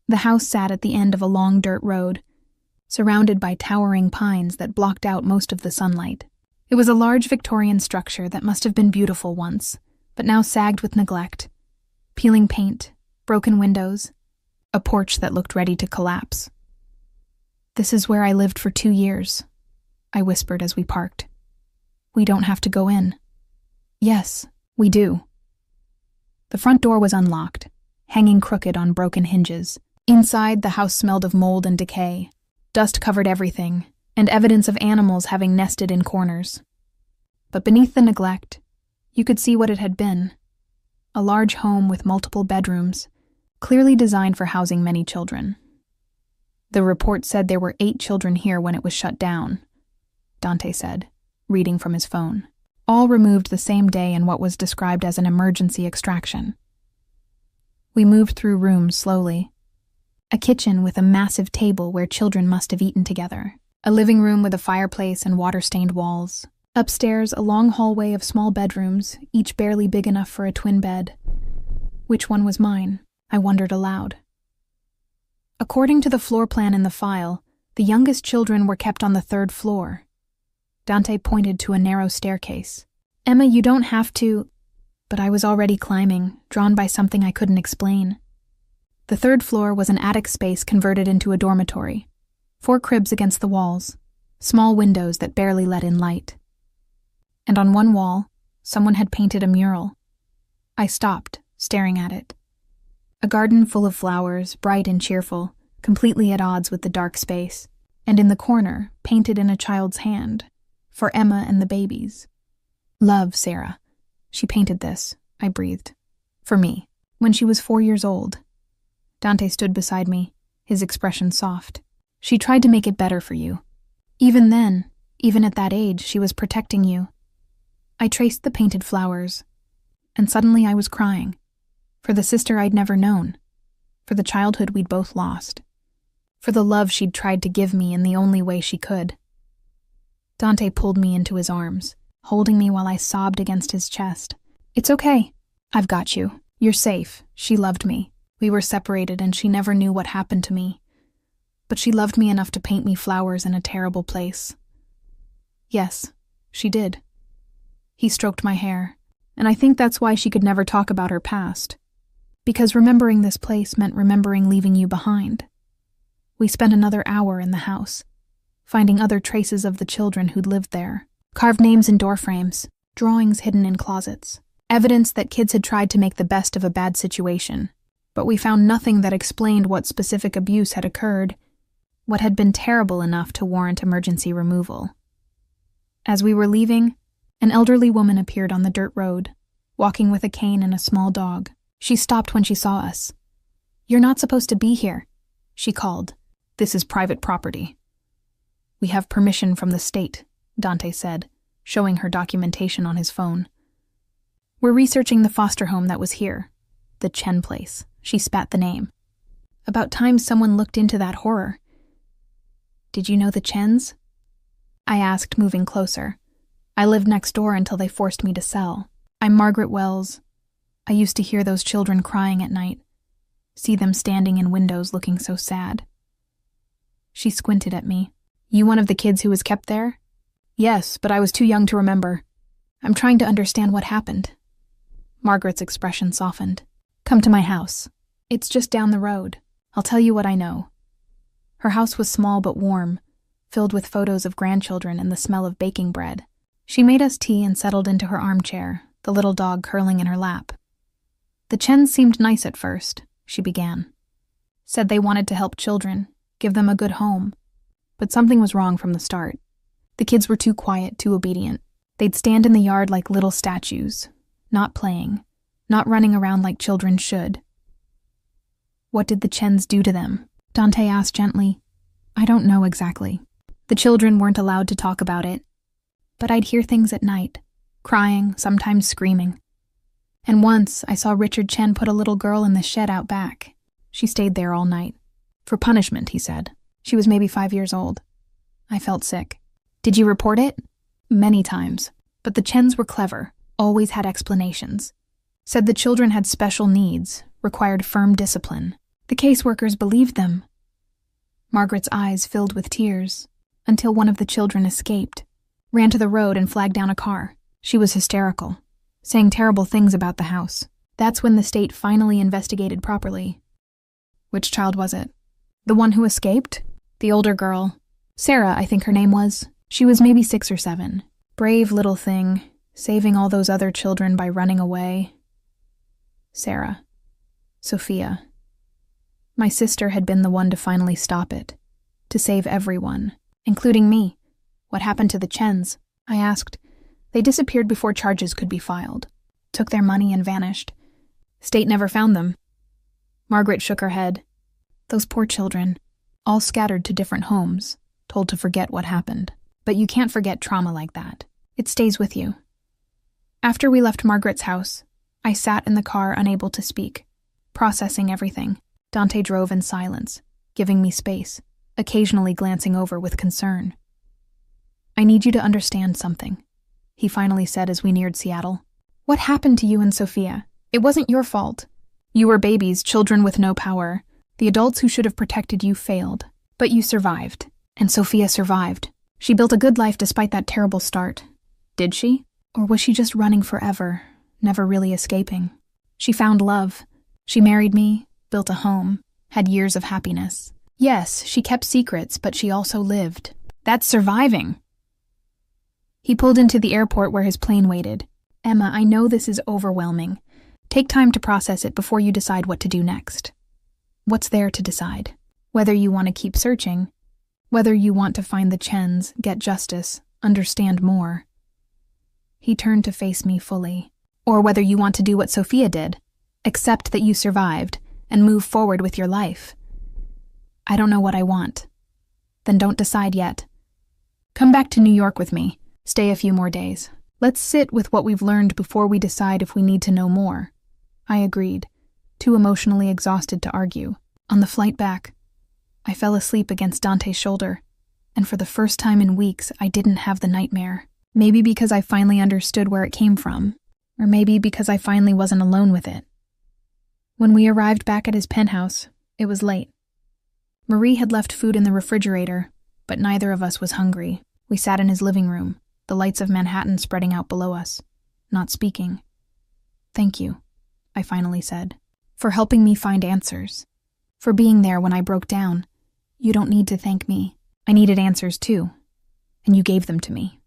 The house sat at the end of a long dirt road, surrounded by towering pines that blocked out most of the sunlight. It was a large Victorian structure that must have been beautiful once, but now sagged with neglect. Peeling paint, broken windows, a porch that looked ready to collapse. This is where I lived for 2 years, I whispered as we parked. We don't have to go in. Yes, we do. The front door was unlocked, hanging crooked on broken hinges. Inside, the house smelled of mold and decay. Dust covered everything, and evidence of animals having nested in corners. But beneath the neglect, you could see what it had been. A large home with multiple bedrooms, clearly designed for housing many children. The report said there were 8 children here when it was shut down, Dante said, reading from his phone. All removed the same day in what was described as an emergency extraction. We moved through rooms slowly. A kitchen with a massive table where children must have eaten together. A living room with a fireplace and water-stained walls. Upstairs, a long hallway of small bedrooms, each barely big enough for a twin bed. Which one was mine? I wondered aloud. According to the floor plan in the file, the youngest children were kept on the 3rd floor. Dante pointed to a narrow staircase. Emma, you don't have to... But I was already climbing, drawn by something I couldn't explain. The 3rd floor was an attic space converted into a dormitory. 4 cribs against the walls, small windows that barely let in light. And on one wall, someone had painted a mural. I stopped, staring at it. A garden full of flowers, bright and cheerful, completely at odds with the dark space, and in the corner, painted in a child's hand, for Emma and the babies. Love, Sarah. She painted this, I breathed. For me, when she was 4 years old. Dante stood beside me, his expression soft. She tried to make it better for you. Even then, even at that age, she was protecting you. I traced the painted flowers, and suddenly I was crying. For the sister I'd never known. For the childhood we'd both lost. For the love she'd tried to give me in the only way she could. Dante pulled me into his arms, holding me while I sobbed against his chest. It's okay. I've got you. You're safe. She loved me. We were separated and she never knew what happened to me. But she loved me enough to paint me flowers in a terrible place. Yes, she did. He stroked my hair, and I think that's why she could never talk about her past. Because remembering this place meant remembering leaving you behind. We spent another hour in the house, finding other traces of the children who'd lived there. Carved names in door frames, drawings hidden in closets. Evidence that kids had tried to make the best of a bad situation. But we found nothing that explained what specific abuse had occurred, what had been terrible enough to warrant emergency removal. As we were leaving, an elderly woman appeared on the dirt road, walking with a cane and a small dog. She stopped when she saw us. "You're not supposed to be here," she called. "This is private property." "We have permission from the state," Dante said, showing her documentation on his phone. "We're researching the foster home that was here. The Chen place." She spat the name. "About time someone looked into that horror. Did you know the Chens? I asked, moving closer. I lived next door until they forced me to sell. I'm Margaret Wells. I used to hear those children crying at night, see them standing in windows looking so sad. She squinted at me. You one of the kids who was kept there? Yes, but I was too young to remember. I'm trying to understand what happened. Margaret's expression softened. Come to my house. It's just down the road. I'll tell you what I know. Her house was small but warm, filled with photos of grandchildren and the smell of baking bread. She made us tea and settled into her armchair, the little dog curling in her lap. The Chens seemed nice at first, she began. Said they wanted to help children, give them a good home. But something was wrong from the start. The kids were too quiet, too obedient. They'd stand in the yard like little statues, not playing, not running around like children should. What did the Chens do to them? Dante asked gently. I don't know exactly. The children weren't allowed to talk about it. But I'd hear things at night, crying, sometimes screaming. And once I saw Richard Chen put a little girl in the shed out back. She stayed there all night. For punishment, he said. She was maybe 5 years old. I felt sick. Did you report it? Many times. But the Chens were clever, always had explanations. Said the children had special needs, required firm discipline. The caseworkers believed them. Margaret's eyes filled with tears, until one of the children escaped, ran to the road and flagged down a car. She was hysterical, saying terrible things about the house. That's when the state finally investigated properly. Which child was it? The one who escaped? The older girl. Sarah, I think her name was. She was maybe 6 or 7. Brave little thing, saving all those other children by running away. Sarah. Sophia. My sister had been the one to finally stop it, to save everyone, including me. What happened to the Chens? I asked. They disappeared before charges could be filed. Took their money and vanished. State never found them. Margaret shook her head. Those poor children, all scattered to different homes, told to forget what happened. But you can't forget trauma like that. It stays with you. After we left Margaret's house, I sat in the car unable to speak, processing everything. Dante drove in silence, giving me space, occasionally glancing over with concern. I need you to understand something, he finally said as we neared Seattle. What happened to you and Sophia? It wasn't your fault. You were babies, children with no power. The adults who should have protected you failed. But you survived, and Sophia survived. She built a good life despite that terrible start. Did she? Or was she just running forever, never really escaping? She found love. She married me, built a home, had years of happiness. Yes, she kept secrets, but she also lived. That's surviving. He pulled into the airport where his plane waited. Emma, I know this is overwhelming. Take time to process it before you decide what to do next. What's there to decide? Whether you want to keep searching, whether you want to find the Chens, get justice, understand more. He turned to face me fully. Or whether you want to do what Sophia did, accept that you survived, and move forward with your life. I don't know what I want. Then don't decide yet. Come back to New York with me. Stay a few more days. Let's sit with what we've learned before we decide if we need to know more. I agreed, too emotionally exhausted to argue. On the flight back, I fell asleep against Dante's shoulder, and for the first time in weeks, I didn't have the nightmare. Maybe because I finally understood where it came from, or maybe because I finally wasn't alone with it. When we arrived back at his penthouse, it was late. Marie had left food in the refrigerator, but neither of us was hungry. We sat in his living room, the lights of Manhattan spreading out below us, not speaking. Thank you, I finally said, for helping me find answers, for being there when I broke down. You don't need to thank me. I needed answers too, and you gave them to me.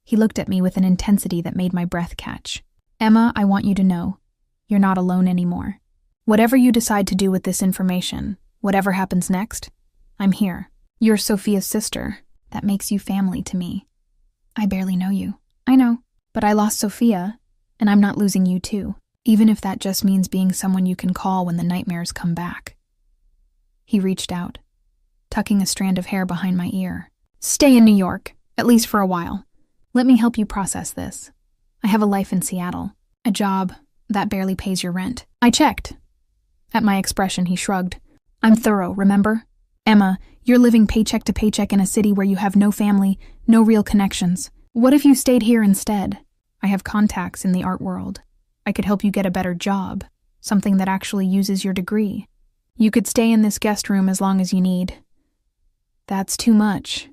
He looked at me with an intensity that made my breath catch. Emma, I want you to know, you're not alone anymore. Whatever you decide to do with this information, whatever happens next, I'm here. You're Sophia's sister. That makes you family to me. I barely know you. I know, but I lost Sophia, and I'm not losing you too, even if that just means being someone you can call when the nightmares come back. He reached out, tucking a strand of hair behind my ear. Stay in New York, at least for a while. Let me help you process this. I have a life in Seattle, a job that barely pays your rent. I checked. At my expression, he shrugged. I'm thorough, remember? Emma, you're living paycheck to paycheck in a city where you have no family, no real connections. What if you stayed here instead? I have contacts in the art world. I could help you get a better job, something that actually uses your degree. You could stay in this guest room as long as you need. That's too much.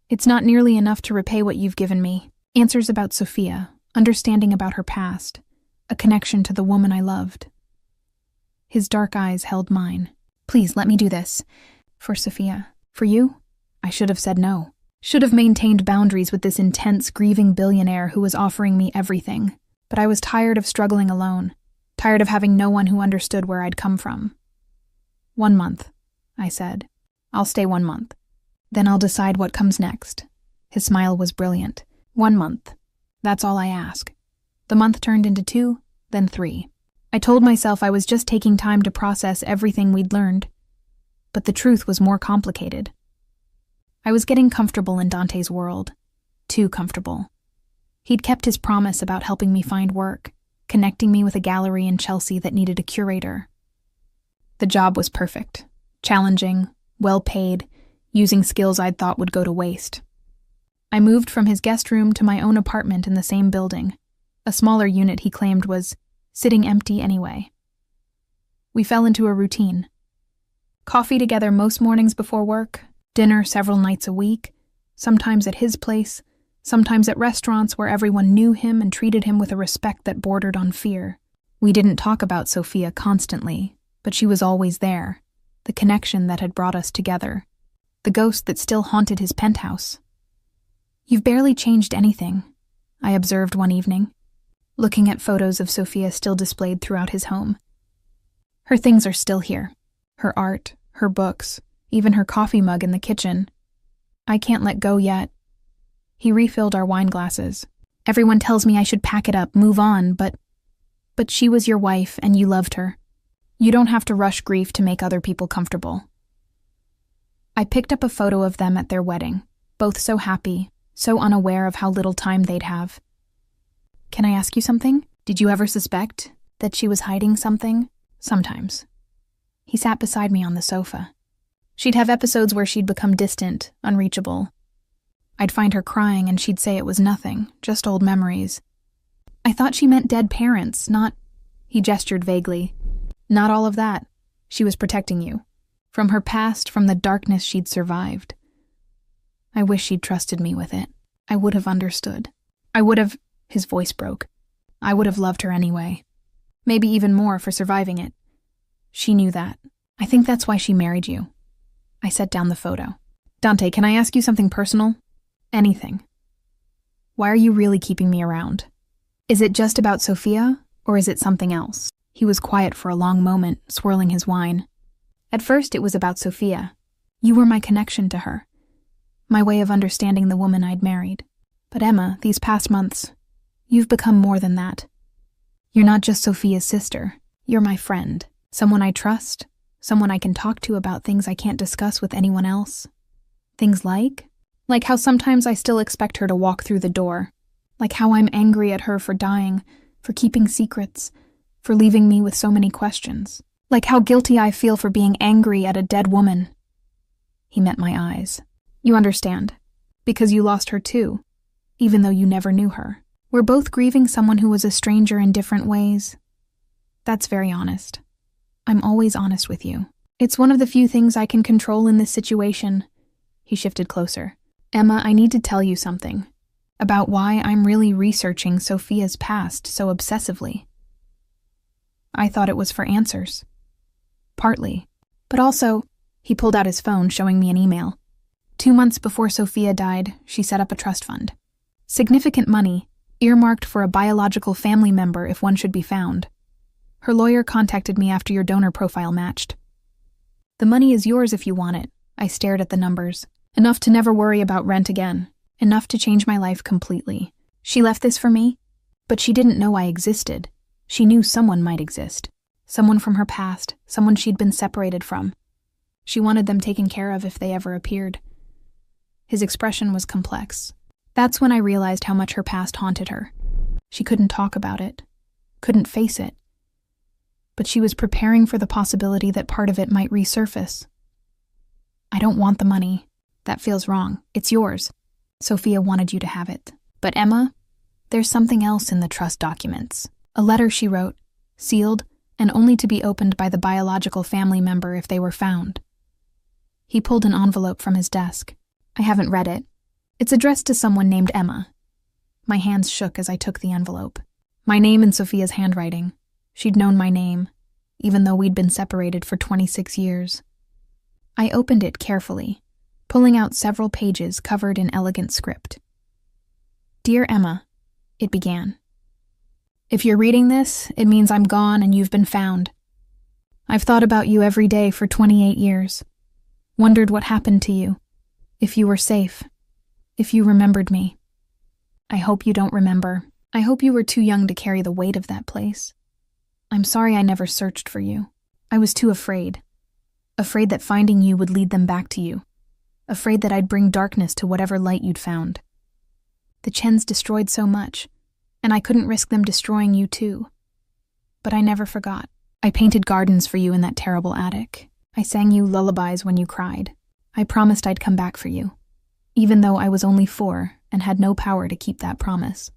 It's not nearly enough to repay what you've given me. Answers about Sophia, understanding about her past, a connection to the woman I loved. His dark eyes held mine. Please, let me do this. For Sophia. For you? I should have said no. Should have maintained boundaries with this intense, grieving billionaire who was offering me everything. But I was tired of struggling alone, tired of having no one who understood where I'd come from. 1 month, I said. I'll stay 1 month. Then I'll decide what comes next. His smile was brilliant. 1 month. That's all I ask. The month turned into 2, then 3. I told myself I was just taking time to process everything we'd learned. But the truth was more complicated. I was getting comfortable in Dante's world. Too comfortable. He'd kept his promise about helping me find work, connecting me with a gallery in Chelsea that needed a curator. The job was perfect. Challenging, well-paid, using skills I'd thought would go to waste. I moved from his guest room to my own apartment in the same building. A smaller unit he claimed was sitting empty anyway. We fell into a routine. Coffee together most mornings before work, dinner several nights a week, sometimes at his place, sometimes at restaurants where everyone knew him and treated him with a respect that bordered on fear. We didn't talk about Sophia constantly, but she was always there, the connection that had brought us together, the ghost that still haunted his penthouse. You've barely changed anything, I observed one evening, looking at photos of Sophia still displayed throughout his home. Her things are still here, her art, her books, even her coffee mug in the kitchen. I can't let go yet. He refilled our wine glasses. Everyone tells me I should pack it up, move on, but she was your wife and you loved her. You don't have to rush grief to make other people comfortable. I picked up a photo of them at their wedding, both so happy, so unaware of how little time they'd have. Can I ask you something? Did you ever suspect that she was hiding something? Sometimes. He sat beside me on the sofa. She'd have episodes where she'd become distant, unreachable. I'd find her crying and she'd say it was nothing, just old memories. I thought she meant dead parents, not... He gestured vaguely. Not all of that. She was protecting you. From her past, from the darkness she'd survived. I wish she'd trusted me with it. I would have understood. I would have... His voice broke. I would have loved her anyway. Maybe even more for surviving it. She knew that. I think that's why she married you. I set down the photo. Dante, can I ask you something personal? Anything. Why are you really keeping me around? Is it just about Sophia, or is it something else? He was quiet for a long moment, swirling his wine. At first, it was about Sophia. You were my connection to her. My way of understanding the woman I'd married. But Emma, these past months, you've become more than that. You're not just Sophia's sister. You're my friend. Someone I trust. Someone I can talk to about things I can't discuss with anyone else. Things like how sometimes I still expect her to walk through the door. Like how I'm angry at her for dying, for keeping secrets, for leaving me with so many questions. Like how guilty I feel for being angry at a dead woman. He met my eyes. You understand. Because you lost her too, even though you never knew her. We're both grieving someone who was a stranger in different ways. That's very honest. I'm always honest with you. It's one of the few things I can control in this situation. He shifted closer. Emma, I need to tell you something. About why I'm really researching Sophia's past so obsessively. I thought it was for answers. Partly. But also, he pulled out his phone, showing me an email. 2 months before Sophia died, she set up a trust fund. Significant money, earmarked for a biological family member if one should be found. Her lawyer contacted me after your donor profile matched. The money is yours if you want it. I stared at the numbers. Enough to never worry about rent again. Enough to change my life completely. She left this for me, but she didn't know I existed. She knew someone might exist. Someone from her past, someone she'd been separated from. She wanted them taken care of if they ever appeared. His expression was complex. That's when I realized how much her past haunted her. She couldn't talk about it, couldn't face it. But she was preparing for the possibility that part of it might resurface. I don't want the money. That feels wrong. It's yours. Sophia wanted you to have it. But Emma, there's something else in the trust documents. A letter she wrote, sealed, and only to be opened by the biological family member if they were found. He pulled an envelope from his desk. I haven't read it. It's addressed to someone named Emma. My hands shook as I took the envelope. My name in Sophia's handwriting. She'd known my name, even though we'd been separated for 26 years. I opened it carefully, pulling out several pages covered in elegant script. Dear Emma, it began. If you're reading this, it means I'm gone and you've been found. I've thought about you every day for 28 years. Wondered what happened to you. If you were safe. If you remembered me. I hope you don't remember. I hope you were too young to carry the weight of that place. I'm sorry I never searched for you. I was too afraid. Afraid that finding you would lead them back to you. Afraid that I'd bring darkness to whatever light you'd found. The Chens destroyed so much, and I couldn't risk them destroying you too. But I never forgot. I painted gardens for you in that terrible attic. I sang you lullabies when you cried. I promised I'd come back for you, even though I was only 4 and had no power to keep that promise.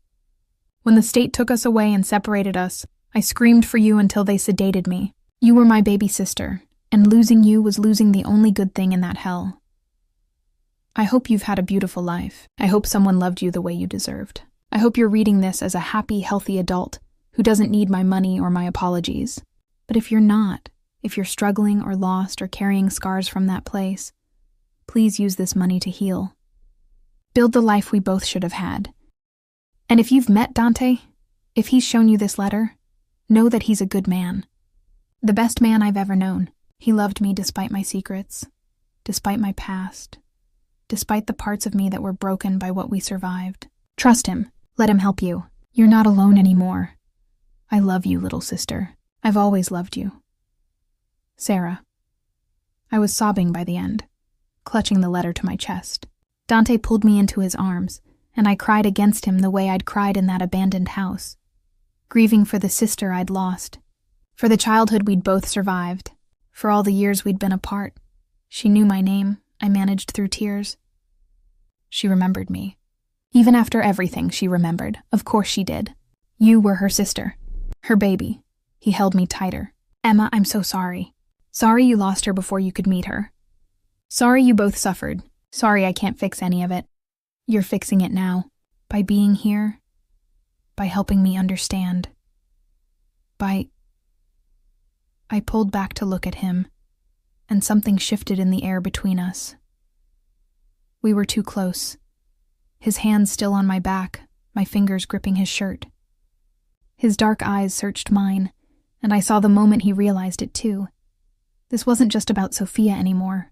When the state took us away and separated us, I screamed for you until they sedated me. You were my baby sister, and losing you was losing the only good thing in that hell. I hope you've had a beautiful life. I hope someone loved you the way you deserved. I hope you're reading this as a happy, healthy adult who doesn't need my money or my apologies. But if you're not, if you're struggling or lost or carrying scars from that place, please use this money to heal. Build the life we both should have had. And if you've met Dante, if he's shown you this letter, know that he's a good man. The best man I've ever known. He loved me despite my secrets, despite my past, despite the parts of me that were broken by what we survived. Trust him. Let him help you. You're not alone anymore. I love you, little sister. I've always loved you. Sarah. I was sobbing by the end, clutching the letter to my chest. Dante pulled me into his arms, and I cried against him the way I'd cried in that abandoned house, grieving for the sister I'd lost, for the childhood we'd both survived, for all the years we'd been apart. She knew my name. I managed through tears. She remembered me. Even after everything, she remembered. Of course she did. You were her sister. Her baby. He held me tighter. Emma, I'm so sorry. Sorry you lost her before you could meet her. Sorry you both suffered. Sorry I can't fix any of it. You're fixing it now. By being here. By helping me understand. I pulled back to look at him, and something shifted in the air between us. We were too close. His hands still on my back, my fingers gripping his shirt. His dark eyes searched mine, and I saw the moment he realized it too. This wasn't just about Sophia anymore.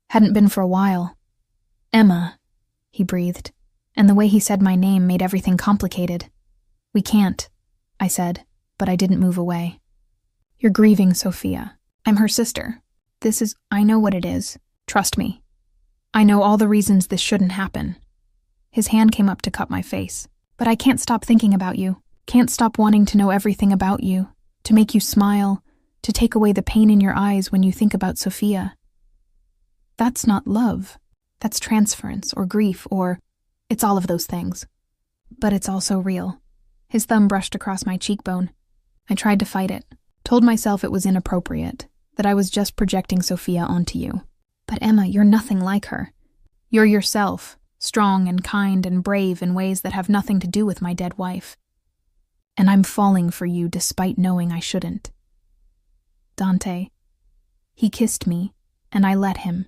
Hadn't been for a while. Emma, he breathed, and the way he said my name made everything complicated. We can't, I said, but I didn't move away. You're grieving, Sophia. I'm her sister. I know what it is. Trust me. I know all the reasons this shouldn't happen. His hand came up to cup my face. But I can't stop thinking about you. Can't stop wanting to know everything about you. To make you smile. To take away the pain in your eyes when you think about Sophia. That's not love. That's transference or grief or... It's all of those things. But it's also real. His thumb brushed across my cheekbone. I tried to fight it. Told myself it was inappropriate. That I was just projecting Sophia onto you. But Emma, you're nothing like her. You're yourself, strong and kind and brave in ways that have nothing to do with my dead wife. And I'm falling for you despite knowing I shouldn't. Dante. He kissed me, and I let him,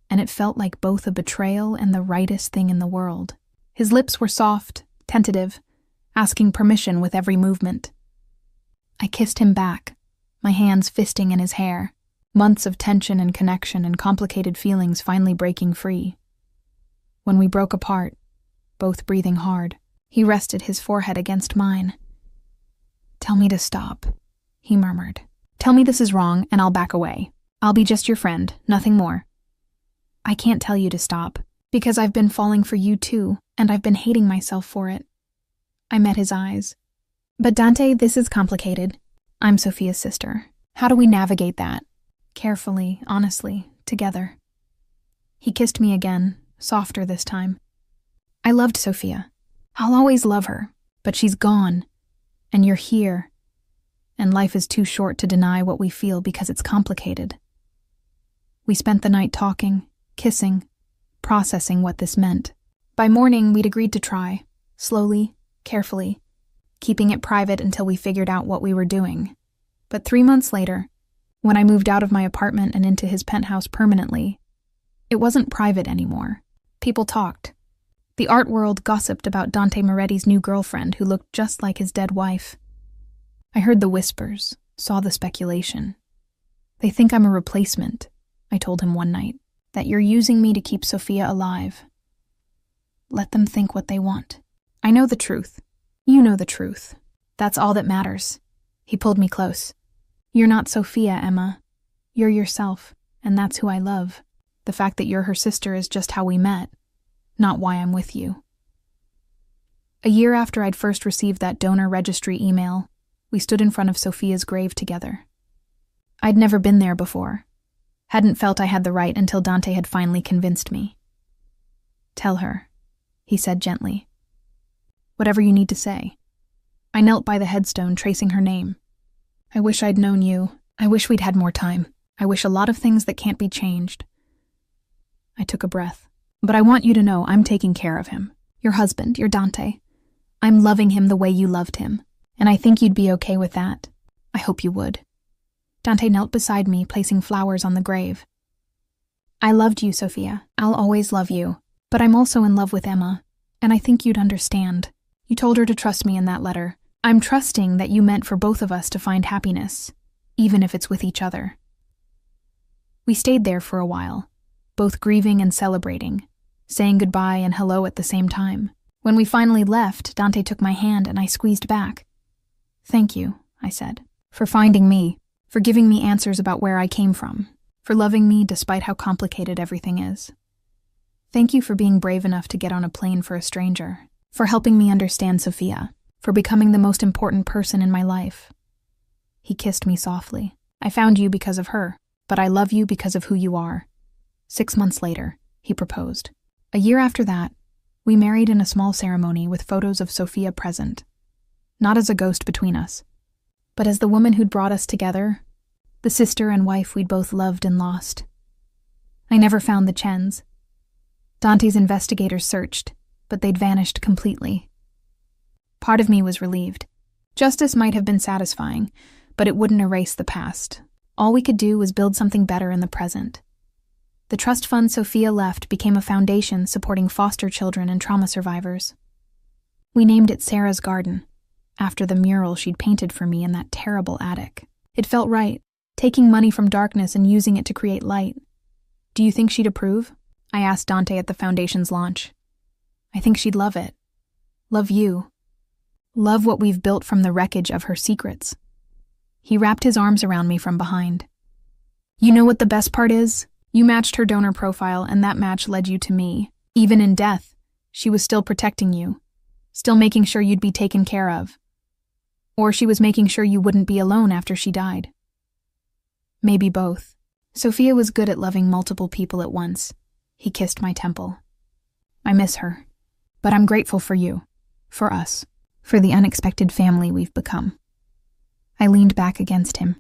and it felt like both a betrayal and the rightest thing in the world. His lips were soft, tentative, asking permission with every movement. I kissed him back, my hands fisting in his hair, months of tension and connection and complicated feelings finally breaking free. When we broke apart, both breathing hard, he rested his forehead against mine. Tell me to stop, he murmured. Tell me this is wrong and I'll back away. I'll be just your friend, nothing more. I can't tell you to stop, because I've been falling for you too, and I've been hating myself for it. I met his eyes. But Dante, this is complicated. I'm Sophia's sister. How do we navigate that? Carefully, honestly, together. He kissed me again, softer this time. I loved Sophia. I'll always love her, but she's gone, and you're here, and life is too short to deny what we feel because it's complicated. We spent the night talking, kissing, processing what this meant. By morning, we'd agreed to try, slowly, carefully, keeping it private until we figured out what we were doing. But 3 months later, when I moved out of my apartment and into his penthouse permanently, it wasn't private anymore. People talked. The art world gossiped about Dante Moretti's new girlfriend who looked just like his dead wife. I heard the whispers, saw the speculation. They think I'm a replacement, I told him one night, that you're using me to keep Sophia alive. Let them think what they want. I know the truth. You know the truth. That's all that matters. He pulled me close. You're not Sophia, Emma. You're yourself, and that's who I love. The fact that you're her sister is just how we met, not why I'm with you. A year after I'd first received that donor registry email, we stood in front of Sophia's grave together. I'd never been there before. Hadn't felt I had the right until Dante had finally convinced me. Tell her, he said gently. Whatever you need to say. I knelt by the headstone, tracing her name. I wish I'd known you. I wish we'd had more time. I wish a lot of things that can't be changed. I took a breath. But I want you to know I'm taking care of him. Your husband, your Dante. I'm loving him the way you loved him. And I think you'd be okay with that. I hope you would. Dante knelt beside me, placing flowers on the grave. I loved you, Sophia. I'll always love you. But I'm also in love with Emma. And I think you'd understand. You told her to trust me in that letter. I'm trusting that you meant for both of us to find happiness, even if it's with each other. We stayed there for a while, both grieving and celebrating, saying goodbye and hello at the same time. When we finally left, Dante took my hand and I squeezed back. Thank you, I said, for finding me, for giving me answers about where I came from, for loving me despite how complicated everything is. Thank you for being brave enough to get on a plane for a stranger, for helping me understand Sophia, for becoming the most important person in my life. He kissed me softly. I found you because of her, but I love you because of who you are. 6 months later, he proposed. A year after that, we married in a small ceremony with photos of Sophia present. Not as a ghost between us, but as the woman who'd brought us together, the sister and wife we'd both loved and lost. I never found the Chens. Dante's investigators searched, but they'd vanished completely. Part of me was relieved. Justice might have been satisfying, but it wouldn't erase the past. All we could do was build something better in the present. The trust fund Sophia left became a foundation supporting foster children and trauma survivors. We named it Sarah's Garden, after the mural she'd painted for me in that terrible attic. It felt right, taking money from darkness and using it to create light. Do you think she'd approve? I asked Dante at the foundation's launch. I think she'd love it. Love you. Love what we've built from the wreckage of her secrets. He wrapped his arms around me from behind. You know what the best part is? You matched her donor profile, and that match led you to me. Even in death, she was still protecting you, still making sure you'd be taken care of. Or she was making sure you wouldn't be alone after she died. Maybe both. Sophia was good at loving multiple people at once. He kissed my temple. I miss her, but I'm grateful for you, for us, for the unexpected family we've become. I leaned back against him,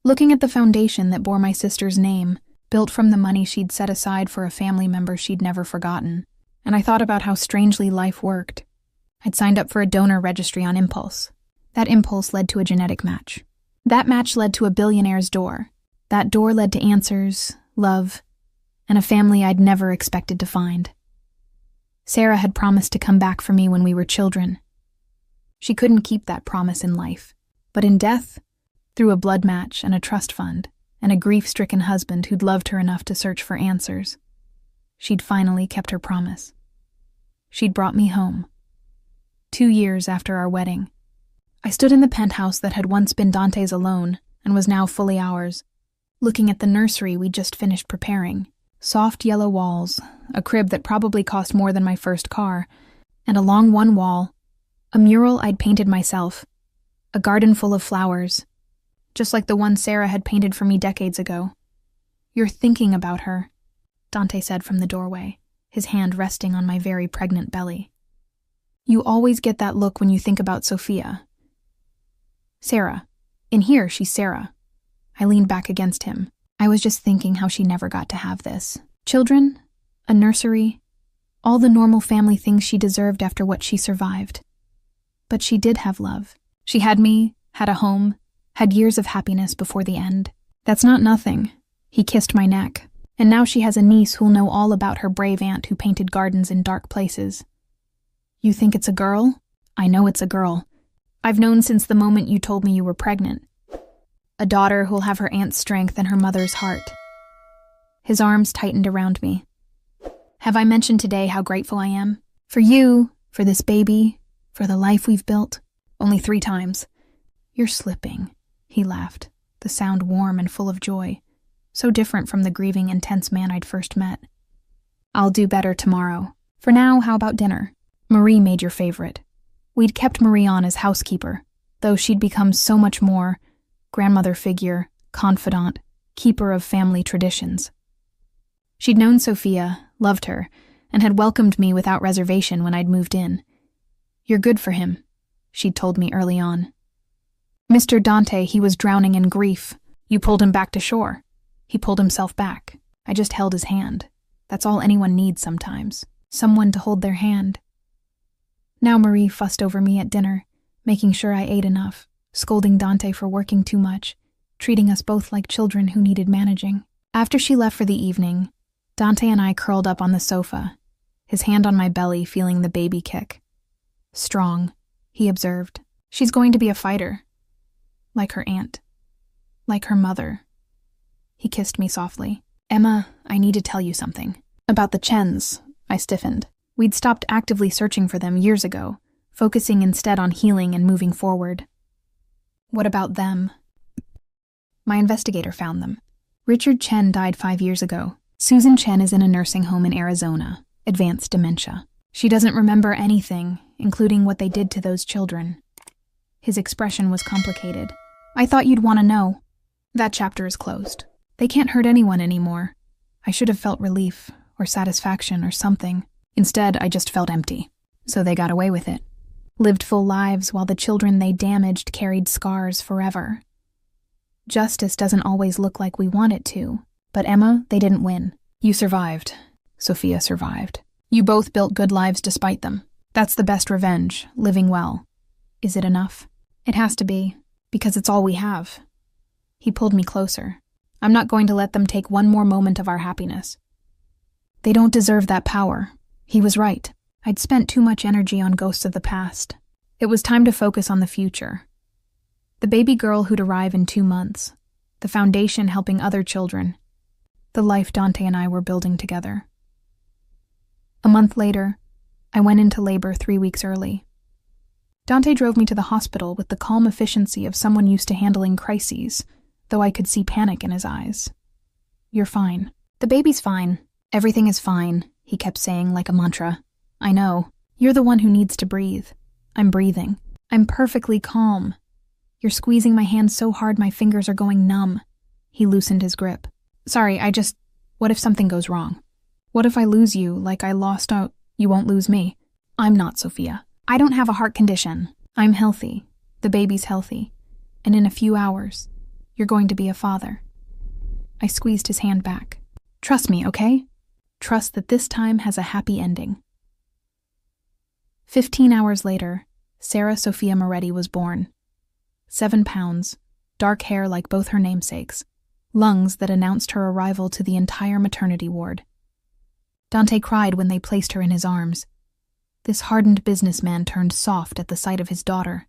looking at the foundation that bore my sister's name, built from the money she'd set aside for a family member she'd never forgotten, and I thought about how strangely life worked. I'd signed up for a donor registry on impulse. That impulse led to a genetic match. That match led to a billionaire's door. That door led to answers, love, and a family I'd never expected to find. Sarah had promised to come back for me when we were children. She couldn't keep that promise in life, but in death, through a blood match and a trust fund, and a grief-stricken husband who'd loved her enough to search for answers, she'd finally kept her promise. She'd brought me home. 2 years after our wedding, I stood in the penthouse that had once been Dante's alone and was now fully ours, looking at the nursery we'd just finished preparing. Soft yellow walls, a crib that probably cost more than my first car, and along one wall, a mural I'd painted myself, a garden full of flowers, just like the one Sarah had painted for me decades ago. You're thinking about her. Dante said from the doorway, his hand resting on my very pregnant belly. You always get that look when you think about Sophia. Sarah. In here, she's Sarah. I leaned back against him. I was just thinking how she never got to have this. Children, a nursery, all the normal family things she deserved after what she survived. But she did have love. She had me, had a home, had years of happiness before the end. That's not nothing. He kissed my neck. And now she has a niece who'll know all about her brave aunt who painted gardens in dark places. You think it's a girl? I know it's a girl. I've known since the moment you told me you were pregnant. A daughter who'll have her aunt's strength and her mother's heart. His arms tightened around me. Have I mentioned today how grateful I am? For you, for this baby, for the life we've built? Only 3 times. You're slipping, he laughed, the sound warm and full of joy, so different from the grieving, intense man I'd first met. I'll do better tomorrow. For now, how about dinner? Marie made your favorite. We'd kept Marie on as housekeeper, though she'd become so much more, grandmother figure, confidant, keeper of family traditions. She'd known Sophia, loved her, and had welcomed me without reservation when I'd moved in. You're good for him, she'd told me early on. Mr. Dante, he was drowning in grief. You pulled him back to shore. He pulled himself back. I just held his hand. That's all anyone needs sometimes. Someone to hold their hand. Now Marie fussed over me at dinner, making sure I ate enough, scolding Dante for working too much, treating us both like children who needed managing. After she left for the evening, Dante and I curled up on the sofa, his hand on my belly feeling the baby kick. Strong, he observed. She's going to be a fighter. Like her aunt. Like her mother. He kissed me softly. Emma, I need to tell you something. About the Chens, I stiffened. We'd stopped actively searching for them years ago, focusing instead on healing and moving forward. What about them? My investigator found them. Richard Chen died 5 years ago. Susan Chen is in a nursing home in Arizona, advanced dementia. She doesn't remember anything, including what they did to those children. His expression was complicated. I thought you'd want to know. That chapter is closed. They can't hurt anyone anymore. I should have felt relief, or satisfaction, or something. Instead, I just felt empty. So they got away with it. Lived full lives while the children they damaged carried scars forever. Justice doesn't always look like we want it to. But Emma, they didn't win. You survived. Sophia survived. You both built good lives despite them. That's the best revenge, living well. Is it enough? It has to be, because it's all we have. He pulled me closer. I'm not going to let them take one more moment of our happiness. They don't deserve that power. He was right. I'd spent too much energy on ghosts of the past. It was time to focus on the future. The baby girl who'd arrive in 2 months. The foundation helping other children. The life Dante and I were building together. A month later, I went into labor 3 weeks early. Dante drove me to the hospital with the calm efficiency of someone used to handling crises, though I could see panic in his eyes. You're fine. The baby's fine. Everything is fine, he kept saying like a mantra. I know. You're the one who needs to breathe. I'm breathing. I'm perfectly calm. You're squeezing my hand so hard my fingers are going numb. He loosened his grip. Sorry, what if something goes wrong? What if I lose you like I lost out? You won't lose me. I'm not, Sophia. I don't have a heart condition. I'm healthy. The baby's healthy. And in a few hours, you're going to be a father. I squeezed his hand back. Trust me, okay? Trust that this time has a happy ending. 15 hours later, Sarah Sophia Moretti was born. 7 pounds, dark hair like both her namesakes, lungs that announced her arrival to the entire maternity ward. Dante cried when they placed her in his arms. This hardened businessman turned soft at the sight of his daughter.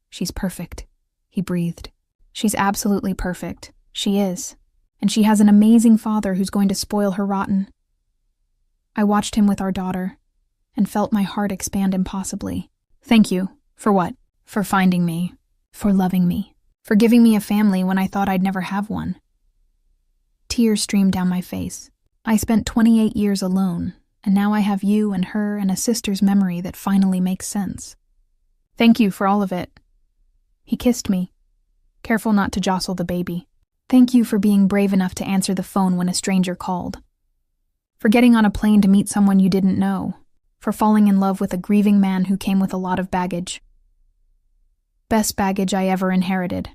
She's perfect, he breathed. She's absolutely perfect. She is. And she has an amazing father who's going to spoil her rotten. I watched him with our daughter and felt my heart expand impossibly. Thank you. For what? For finding me. For loving me. For giving me a family when I thought I'd never have one. Tears streamed down my face. I spent 28 years alone, and now I have you and her and a sister's memory that finally makes sense. Thank you for all of it. He kissed me, careful not to jostle the baby. Thank you for being brave enough to answer the phone when a stranger called. for getting on a plane to meet someone you didn't know, for falling in love with a grieving man who came with a lot of baggage. Best baggage I ever inherited.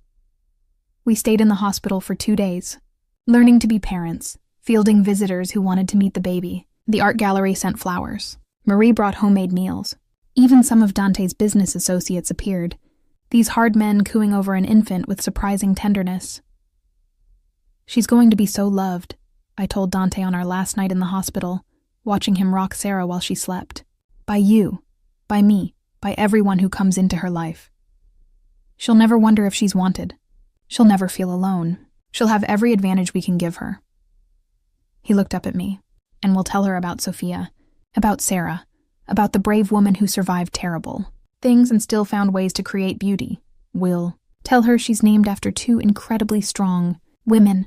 We stayed in the hospital for 2 days, learning to be parents, fielding visitors who wanted to meet the baby. The art gallery sent flowers. Marie brought homemade meals. Even some of Dante's business associates appeared, these hard men cooing over an infant with surprising tenderness. She's going to be so loved, I told Dante on our last night in the hospital, watching him rock Sarah while she slept. By you, by me, by everyone who comes into her life. She'll never wonder if she's wanted. She'll never feel alone. She'll have every advantage we can give her. He looked up at me, and we'll tell her about Sophia, about Sarah, about the brave woman who survived terrible things and still found ways to create beauty. We'll tell her she's named after 2 incredibly strong women,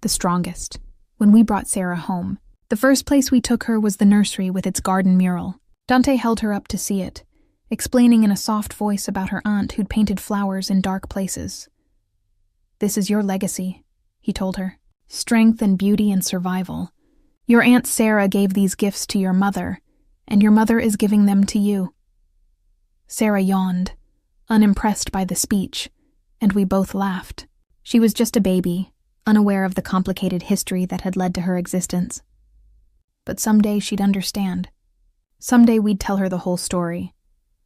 the strongest. When we brought Sarah home, the first place we took her was the nursery with its garden mural. Dante held her up to see it, explaining in a soft voice about her aunt who'd painted flowers in dark places. This is your legacy, he told her. Strength and beauty and survival. Your Aunt Sarah gave these gifts to your mother, and your mother is giving them to you. Sarah yawned, unimpressed by the speech, and we both laughed. She was just a baby, unaware of the complicated history that had led to her existence. But someday she'd understand. Someday we'd tell her the whole story.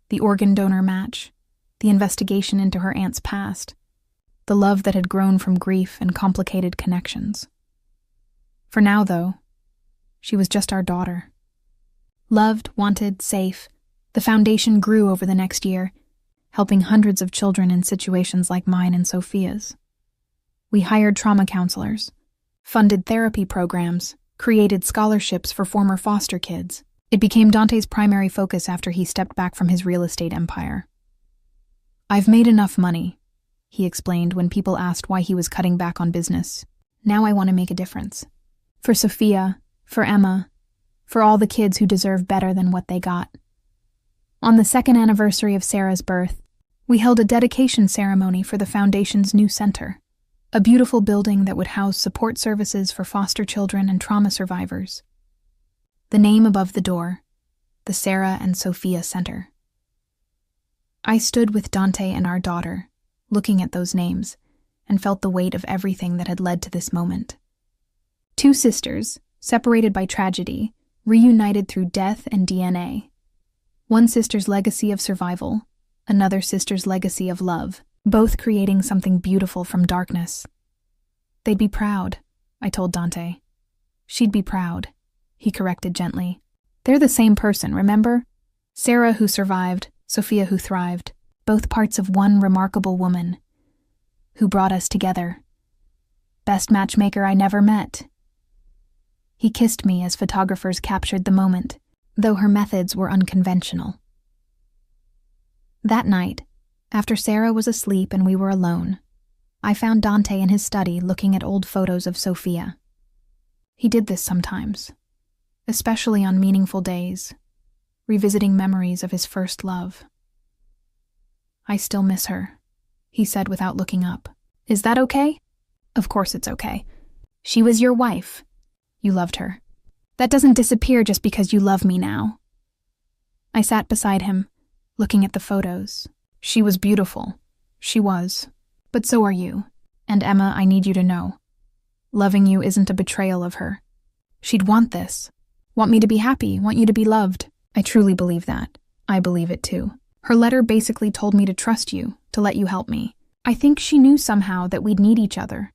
The organ donor match, the investigation into her aunt's past, the love that had grown from grief and complicated connections. For now, though, she was just our daughter. Loved, wanted, safe, the foundation grew over the next year, helping hundreds of children in situations like mine and Sophia's. We hired trauma counselors, funded therapy programs, created scholarships for former foster kids. It became Dante's primary focus after he stepped back from his real estate empire. I've made enough money, he explained when people asked why he was cutting back on business. Now I want to make a difference. For Sophia, for Emma, for all the kids who deserve better than what they got. On the 2nd anniversary of Sarah's birth, we held a dedication ceremony for the Foundation's new center, a beautiful building that would house support services for foster children and trauma survivors. The name above the door, the Sarah and Sophia Center. I stood with Dante and our daughter, looking at those names, and felt the weight of everything that had led to this moment. 2 sisters, separated by tragedy, reunited through death and DNA. One sister's legacy of survival, another sister's legacy of love, both creating something beautiful from darkness. They'd be proud, I told Dante. She'd be proud, he corrected gently. They're the same person, remember? Sarah who survived, Sophia who thrived, both parts of one remarkable woman who brought us together. Best matchmaker I never met. He kissed me as photographers captured the moment, though her methods were unconventional. That night, after Sarah was asleep and we were alone, I found Dante in his study looking at old photos of Sophia. He did this sometimes, especially on meaningful days, revisiting memories of his first love. I still miss her, he said without looking up. Is that okay? Of course it's okay. She was your wife. You loved her. That doesn't disappear just because you love me now. I sat beside him, looking at the photos. She was beautiful. She was. But so are you. And Emma, I need you to know. Loving you isn't a betrayal of her. She'd want this. Want me to be happy, want you to be loved. I truly believe that. I believe it too. Her letter basically told me to trust you, to let you help me. I think she knew somehow that we'd need each other.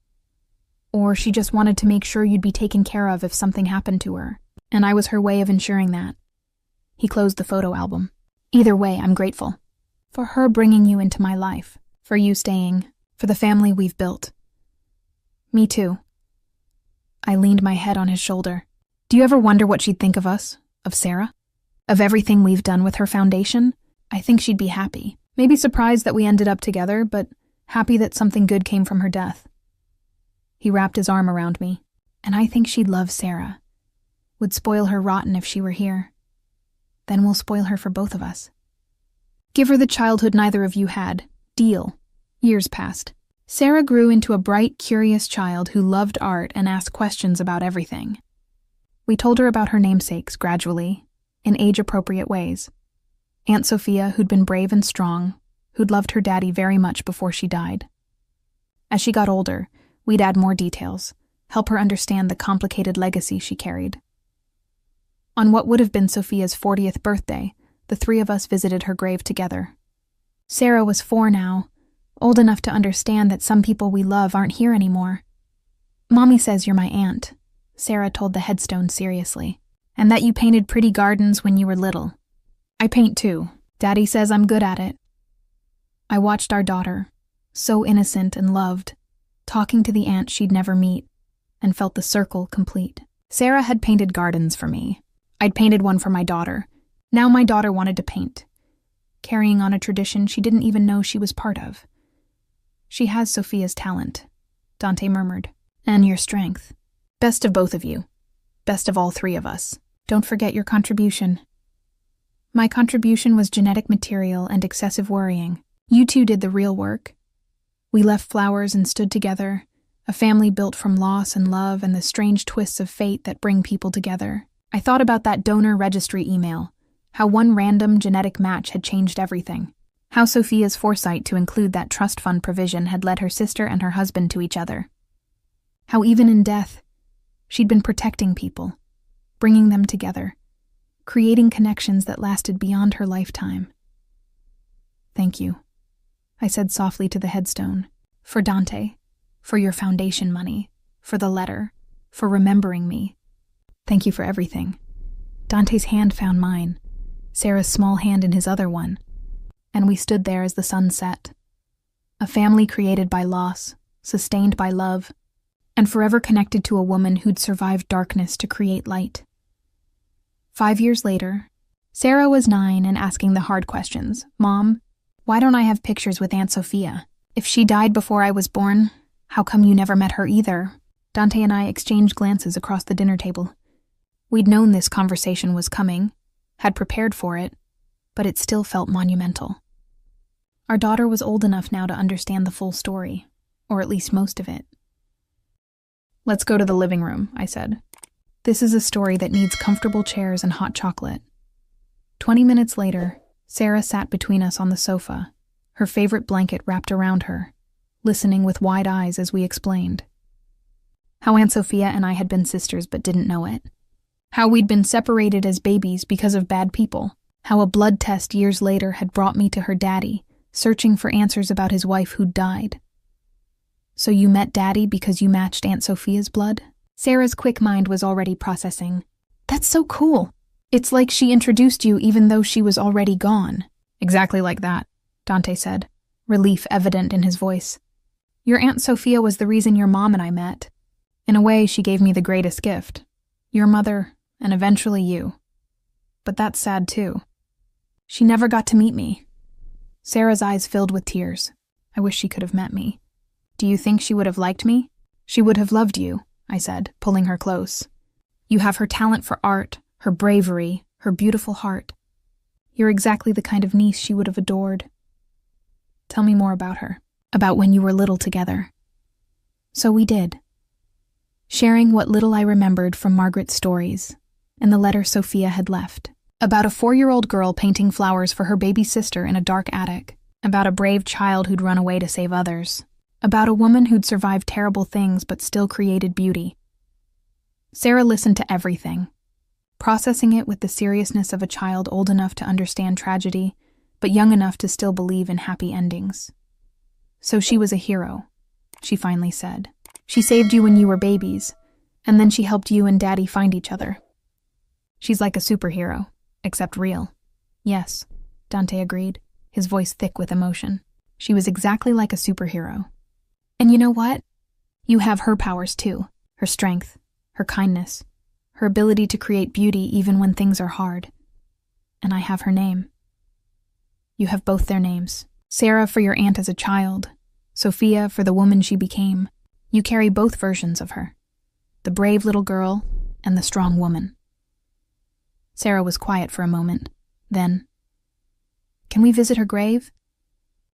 Or she just wanted to make sure you'd be taken care of if something happened to her. And I was her way of ensuring that. He closed the photo album. Either way, I'm grateful. For her bringing you into my life. For you staying. For the family we've built. Me too. I leaned my head on his shoulder. Do you ever wonder what she'd think of us? Of Sarah? Of everything we've done with her foundation? I think she'd be happy. Maybe surprised that we ended up together, but happy that something good came from her death. He wrapped his arm around me, and I think she'd love Sarah. Would spoil her rotten if she were here. Then we'll spoil her for both of us. Give her the childhood neither of you had. Deal. Years passed. Sarah grew into a bright, curious child who loved art and asked questions about everything. We told her about her namesakes gradually, in age-appropriate ways. Aunt Sophia, who'd been brave and strong, who'd loved her daddy very much before she died. As she got older, we'd add more details, help her understand the complicated legacy she carried. On what would have been Sophia's 40th birthday, the three of us visited her grave together. Sarah was 4 now, old enough to understand that some people we love aren't here anymore. "Mommy says you're my aunt," Sarah told the headstone seriously, "and that you painted pretty gardens when you were little. I paint too. Daddy says I'm good at it." I watched our daughter, so innocent and loved, talking to the aunt she'd never meet, and felt the circle complete. Sarah had painted gardens for me. I'd painted one for my daughter. Now my daughter wanted to paint, carrying on a tradition she didn't even know she was part of. "She has Sophia's talent," Dante murmured, "and your strength. Best of both of you. Best of all 3 of us. Don't forget your contribution." My contribution was genetic material and excessive worrying. You 2 did the real work. We left flowers and stood together, a family built from loss and love and the strange twists of fate that bring people together. I thought about that donor registry email, how one random genetic match had changed everything, how Sophia's foresight to include that trust fund provision had led her sister and her husband to each other, how even in death, she'd been protecting people, bringing them together, creating connections that lasted beyond her lifetime. "Thank you," I said softly to the headstone, "for Dante, for your foundation money, for the letter, for remembering me. Thank you for everything." Dante's hand found mine, Sarah's small hand in his other one, and we stood there as the sun set. A family created by loss, sustained by love, and forever connected to a woman who'd survived darkness to create light. 5 years later, Sarah was 9 and asking the hard questions. "Mom, why don't I have pictures with Aunt Sophia? If she died before I was born, how come you never met her either?" Dante and I exchanged glances across the dinner table. We'd known this conversation was coming, had prepared for it, but it still felt monumental. Our daughter was old enough now to understand the full story, or at least most of it. "Let's go to the living room," I said. "This is a story that needs comfortable chairs and hot chocolate." 20 minutes later, Sarah sat between us on the sofa, her favorite blanket wrapped around her, listening with wide eyes as we explained. How Aunt Sophia and I had been sisters but didn't know it. How we'd been separated as babies because of bad people. How a blood test years later had brought me to her daddy, searching for answers about his wife who'd died. "So you met Daddy because you matched Aunt Sophia's blood?" Sarah's quick mind was already processing. "That's so cool. It's like she introduced you even though she was already gone." "Exactly like that," Dante said, relief evident in his voice. "Your Aunt Sophia was the reason your mom and I met. In a way, she gave me the greatest gift. Your mother, and eventually you. But that's sad too. She never got to meet me." Sarah's eyes filled with tears. I wish she could have met me. "Do you think she would have liked me?" "She would have loved you," I said, pulling her close. "You have her talent for art, her bravery, her beautiful heart. You're exactly the kind of niece she would have adored." "Tell me more about her, about when you were little together." So we did, sharing what little I remembered from Margaret's stories and the letter Sophia had left, about a 4-year-old girl painting flowers for her baby sister in a dark attic, about a brave child who'd run away to save others, about a woman who'd survived terrible things but still created beauty. Sarah listened to everything, processing it with the seriousness of a child old enough to understand tragedy, but young enough to still believe in happy endings. "So she was a hero," she finally said. "She saved you when you were babies, and then she helped you and Daddy find each other." "She's like a superhero, except real." "Yes," Dante agreed, his voice thick with emotion. "She was exactly like a superhero. And you know what? You have her powers too, her strength, her kindness, her ability to create beauty even when things are hard. And I have her name. You have both their names. Sarah for your aunt as a child, Sophia for the woman she became. You carry both versions of her, the brave little girl and the strong woman." Sarah was quiet for a moment. Then, "Can we visit her grave?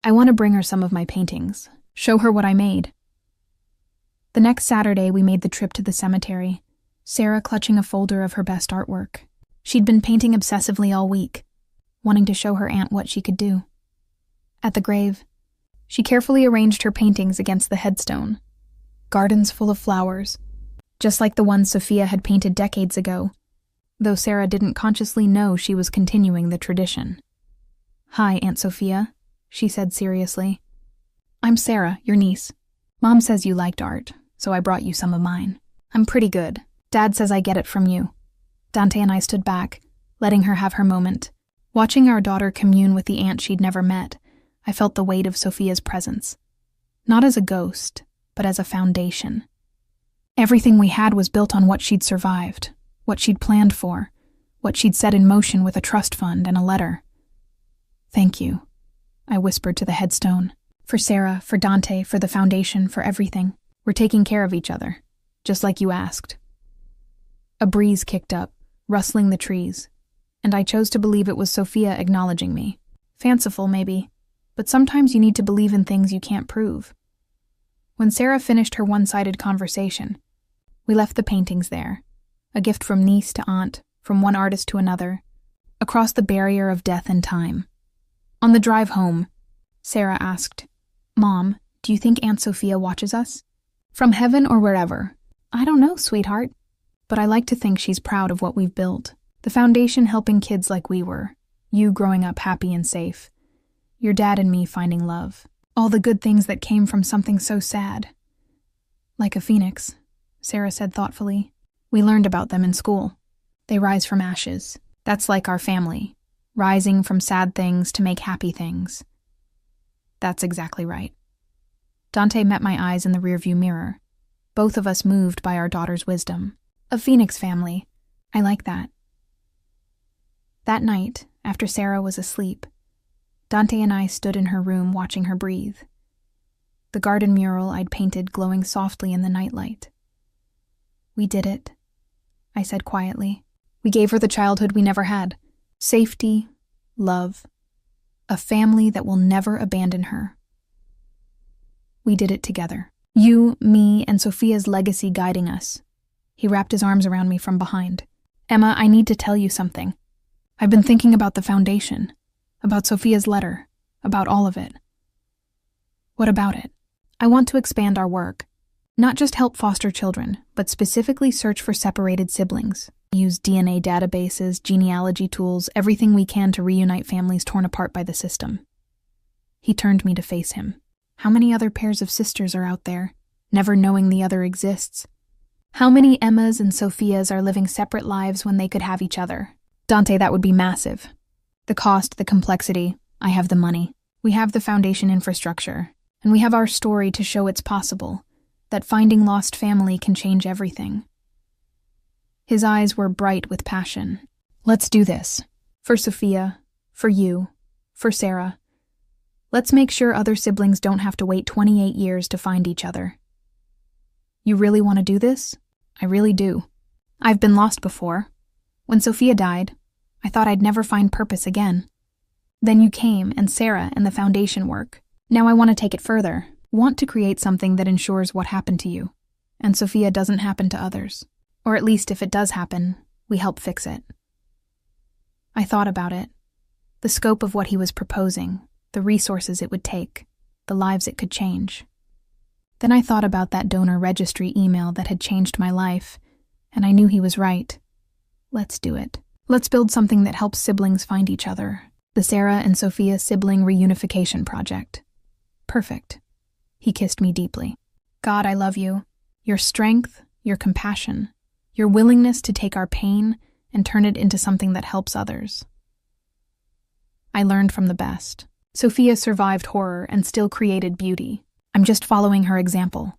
I want to bring her some of my paintings, show her what I made." The next Saturday, we made the trip to the cemetery. Sarah clutching a folder of her best artwork. She'd been painting obsessively all week, wanting to show her aunt what she could do. At the grave, she carefully arranged her paintings against the headstone. Gardens full of flowers, just like the ones Sophia had painted decades ago, though Sarah didn't consciously know she was continuing the tradition. "Hi, Aunt Sophia," she said seriously. "I'm Sarah, your niece. Mom says you liked art, so I brought you some of mine. I'm pretty good. Dad says I get it from you." Dante and I stood back, letting her have her moment. Watching our daughter commune with the aunt she'd never met, I felt the weight of Sophia's presence. Not as a ghost, but as a foundation. Everything we had was built on what she'd survived, what she'd planned for, what she'd set in motion with a trust fund and a letter. "Thank you," I whispered to the headstone. "For Sarah, for Dante, for the foundation, for everything. We're taking care of each other, just like you asked." A breeze kicked up, rustling the trees, and I chose to believe it was Sophia acknowledging me. Fanciful, maybe, but sometimes you need to believe in things you can't prove. When Sarah finished her one-sided conversation, we left the paintings there, a gift from niece to aunt, from one artist to another, across the barrier of death and time. On the drive home, Sarah asked, "Mom, do you think Aunt Sophia watches us? From heaven or wherever?" "I don't know, sweetheart, but I like to think she's proud of what we've built. The foundation helping kids like we were, you growing up happy and safe, your dad and me finding love. All the good things that came from something so sad." "Like a phoenix," Sarah said thoughtfully. "We learned about them in school. They rise from ashes. That's like our family, rising from sad things to make happy things." That's exactly right. Dante met my eyes in the rearview mirror, both of us moved by our daughter's wisdom. A phoenix family. I like that. That night, after Sarah was asleep, Dante and I stood in her room watching her breathe, the garden mural I'd painted glowing softly in the nightlight. "We did it," I said quietly. "We gave her the childhood we never had. Safety, love, a family that will never abandon her. We did it together. You, me, and Sophia's legacy guiding us." He wrapped his arms around me from behind. "Emma, I need to tell you something. I've been thinking about the foundation, about Sophia's letter, about all of it." "What about it?" "I want to expand our work. Not just help foster children, but specifically search for separated siblings. Use DNA databases, genealogy tools, everything we can to reunite families torn apart by the system." He turned me to face him. How many other pairs of sisters are out there, never knowing the other exists? How many Emmas and Sophias are living separate lives when they could have each other? Dante, that would be massive. The cost, the complexity, I have the money. We have the foundation infrastructure, and we have our story to show it's possible, that finding lost family can change everything. His eyes were bright with passion. "Let's do this. For Sophia, for you, for Sarah. Let's make sure other siblings don't have to wait 28 years to find each other." "You really want to do this?" "I really do. I've been lost before. When Sophia died, I thought I'd never find purpose again. Then you came, and Sarah, and the foundation work. Now I want to take it further. Want to create something that ensures what happened to you, and Sophia doesn't happen to others. Or at least if it does happen, we help fix it." I thought about it. The scope of what he was proposing, the resources it would take, the lives it could change. Then I thought about that donor registry email that had changed my life, and I knew he was right. Let's do it. Let's build something that helps siblings find each other. The Sarah and Sophia Sibling Reunification Project. Perfect. He kissed me deeply. "God, I love you. Your strength, your compassion, your willingness to take our pain and turn it into something that helps others." I learned from the best. Sophia survived horror and still created beauty. I'm just following her example.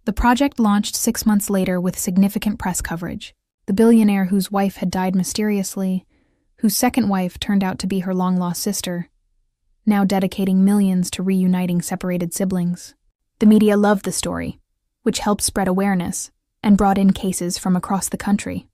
The project launched 6 months later with significant press coverage. The billionaire whose wife had died mysteriously, whose second wife turned out to be her long-lost sister, now dedicating millions to reuniting separated siblings. The media loved the story, which helped spread awareness and brought in cases from across the country.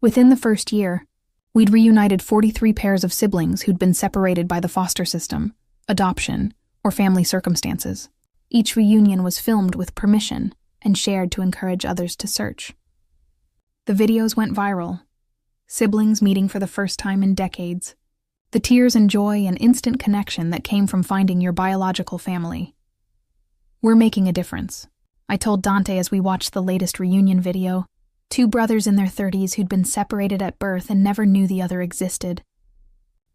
Within the first year, we'd reunited 43 pairs of siblings who'd been separated by the foster system, adoption, or family circumstances. Each reunion was filmed with permission and shared to encourage others to search. The videos went viral. Siblings meeting for the first time in decades. The tears and joy and instant connection that came from finding your biological family. We're making a difference, I told Dante as we watched the latest reunion video. Two brothers in their 30s who'd been separated at birth and never knew the other existed.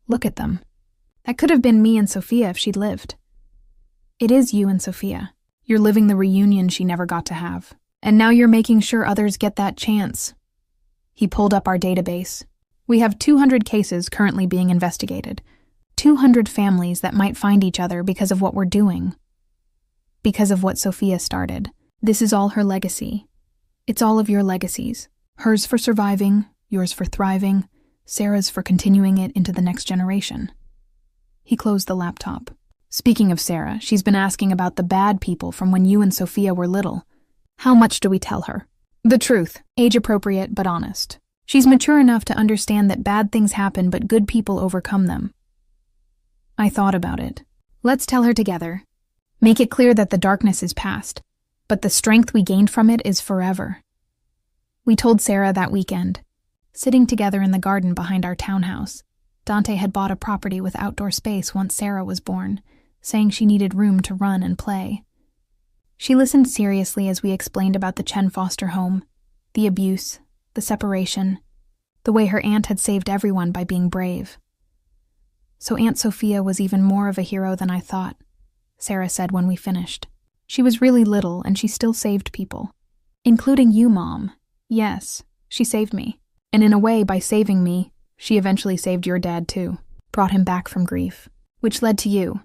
Look at them. That could have been me and Sophia if she'd lived. It is you and Sophia. You're living the reunion she never got to have. And now you're making sure others get that chance. He pulled up our database. We have 200 cases currently being investigated. 200 families that might find each other because of what we're doing. Because of what Sophia started. This is all her legacy. It's all of your legacies. Hers for surviving, yours for thriving, Sarah's for continuing it into the next generation. He closed the laptop. Speaking of Sarah, she's been asking about the bad people from when you and Sophia were little. How much do we tell her? The truth, age-appropriate but honest. She's mature enough to understand that bad things happen but good people overcome them. I thought about it. Let's tell her together. Make it clear that the darkness is past, but the strength we gained from it is forever. We told Sarah that weekend. Sitting together in the garden behind our townhouse, Dante had bought a property with outdoor space once Sarah was born, saying she needed room to run and play. She listened seriously as we explained about the Chen foster home, the abuse, the separation, the way her aunt had saved everyone by being brave. So Aunt Sophia was even more of a hero than I thought, Sarah said when we finished. She was really little and she still saved people. Including you, Mom. Yes, she saved me. And in a way, by saving me, she eventually saved your dad too, brought him back from grief, which led to you.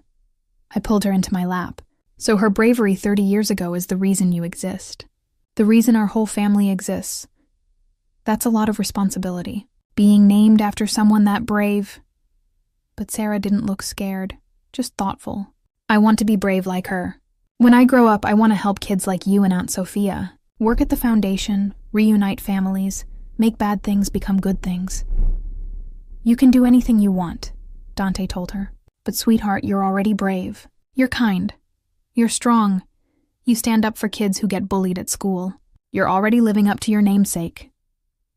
I pulled her into my lap. So her bravery 30 years ago is the reason you exist. The reason our whole family exists. That's a lot of responsibility. Being named after someone that brave. But Sarah didn't look scared, just thoughtful. I want to be brave like her. When I grow up, I want to help kids like you and Aunt Sophia. Work at the foundation, reunite families, make bad things become good things. You can do anything you want, Dante told her. But sweetheart, you're already brave. You're kind. You're strong. You stand up for kids who get bullied at school. You're already living up to your namesake.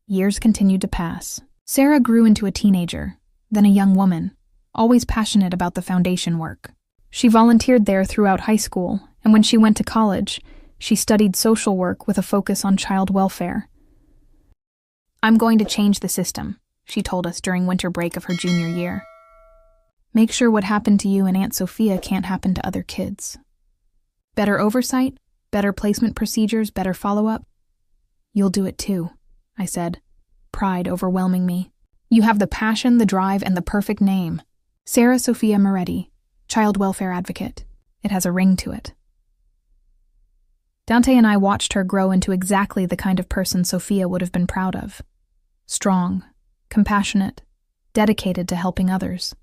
Years continued to pass. Sarah grew into a teenager, then a young woman, always passionate about the foundation work. She volunteered there throughout high school, and when she went to college, she studied social work with a focus on child welfare. I'm going to change the system, she told us during winter break of her junior year. Make sure what happened to you and Aunt Sophia can't happen to other kids. Better oversight, better placement procedures, better follow-up. You'll do it too, I said, pride overwhelming me. You have the passion, the drive, and the perfect name. Sarah Sophia Moretti, child welfare advocate. It has a ring to it. Dante and I watched her grow into exactly the kind of person Sophia would have been proud of. Strong, compassionate, dedicated to helping others.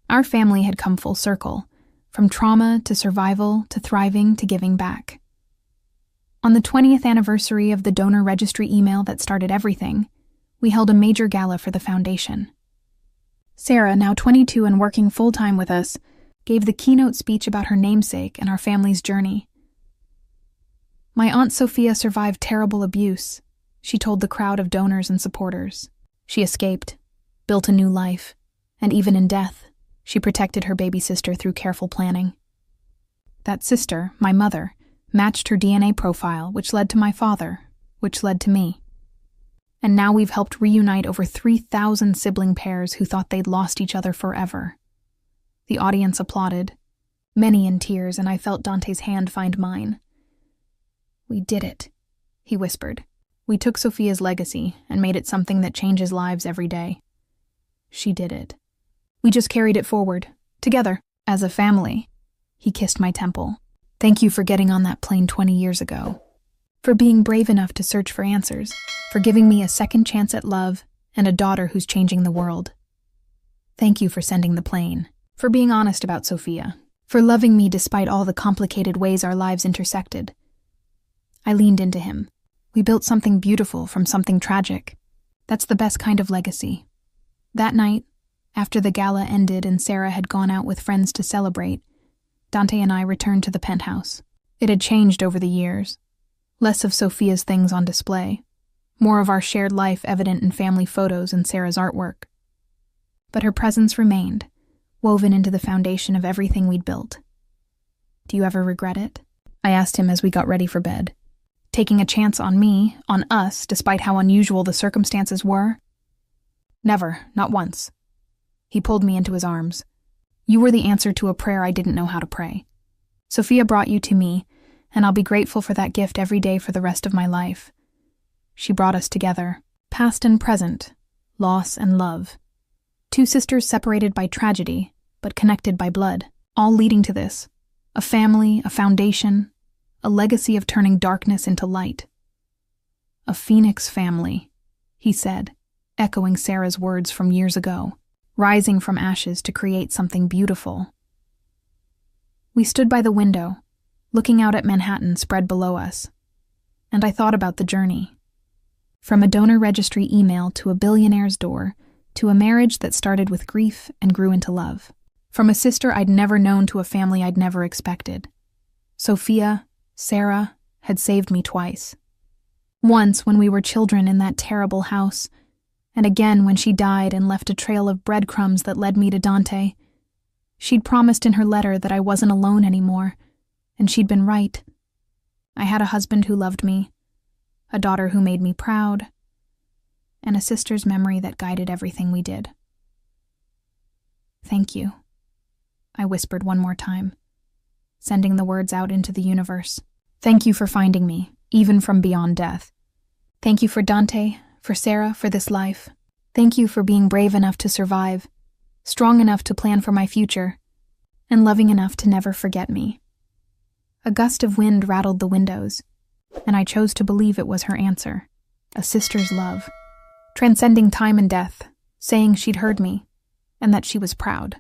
Our family had come full circle, from trauma to survival to thriving to giving back. On the 20th anniversary of the donor registry email that started everything, we held a major gala for the foundation. Sarah, now 22 and working full-time with us, gave the keynote speech about her namesake and our family's journey. My Aunt Sophia survived terrible abuse, she told the crowd of donors and supporters. She escaped, built a new life, and even in death, she protected her baby sister through careful planning. That sister, my mother, matched her DNA profile, which led to my father, which led to me. And now we've helped reunite over 3,000 sibling pairs who thought they'd lost each other forever. The audience applauded, many in tears, and I felt Dante's hand find mine. We did it, he whispered. We took Sophia's legacy and made it something that changes lives every day. She did it. We just carried it forward, together, as a family. He kissed my temple. Thank you for getting on that plane 20 years ago. For being brave enough to search for answers. For giving me a second chance at love and a daughter who's changing the world. Thank you for sending the plane. For being honest about Sophia. For loving me despite all the complicated ways our lives intersected. I leaned into him. We built something beautiful from something tragic. That's the best kind of legacy. That night, after the gala ended and Sarah had gone out with friends to celebrate, Dante and I returned to the penthouse. It had changed over the years. Less of Sophia's things on display. more of our shared life evident in family photos and Sarah's artwork. But her presence remained, woven into the foundation of everything we'd built. "Do you ever regret it?" I asked him as we got ready for bed. "Taking a chance on me, on us, despite how unusual the circumstances were?" "Never, not once." He pulled me into his arms. "You were the answer to a prayer I didn't know how to pray. Sophia brought you to me, and I'll be grateful for that gift every day for the rest of my life. She brought us together, past and present, loss and love. Two sisters separated by tragedy, but connected by blood, all leading to this. A family, a foundation, a legacy of turning darkness into light." "A phoenix family," he said, echoing Sarah's words from years ago, rising from ashes to create something beautiful. We stood by the window, looking out at Manhattan spread below us, and I thought about the journey. From a donor registry email to a billionaire's door, to a marriage that started with grief and grew into love. From a sister I'd never known to a family I'd never expected. Sophia, Sarah, had saved me twice. Once when we were children in that terrible house, and again when she died and left a trail of breadcrumbs that led me to Dante. She'd promised in her letter that I wasn't alone anymore, and she'd been right. I had a husband who loved me, a daughter who made me proud, and a sister's memory that guided everything we did. "Thank you," I whispered one more time, sending the words out into the universe. "Thank you for finding me, even from beyond death. Thank you for Dante, for Sarah, for this life. Thank you for being brave enough to survive, strong enough to plan for my future, and loving enough to never forget me." A gust of wind rattled the windows, and I chose to believe it was her answer, a sister's love, transcending time and death, saying she'd heard me, and that she was proud.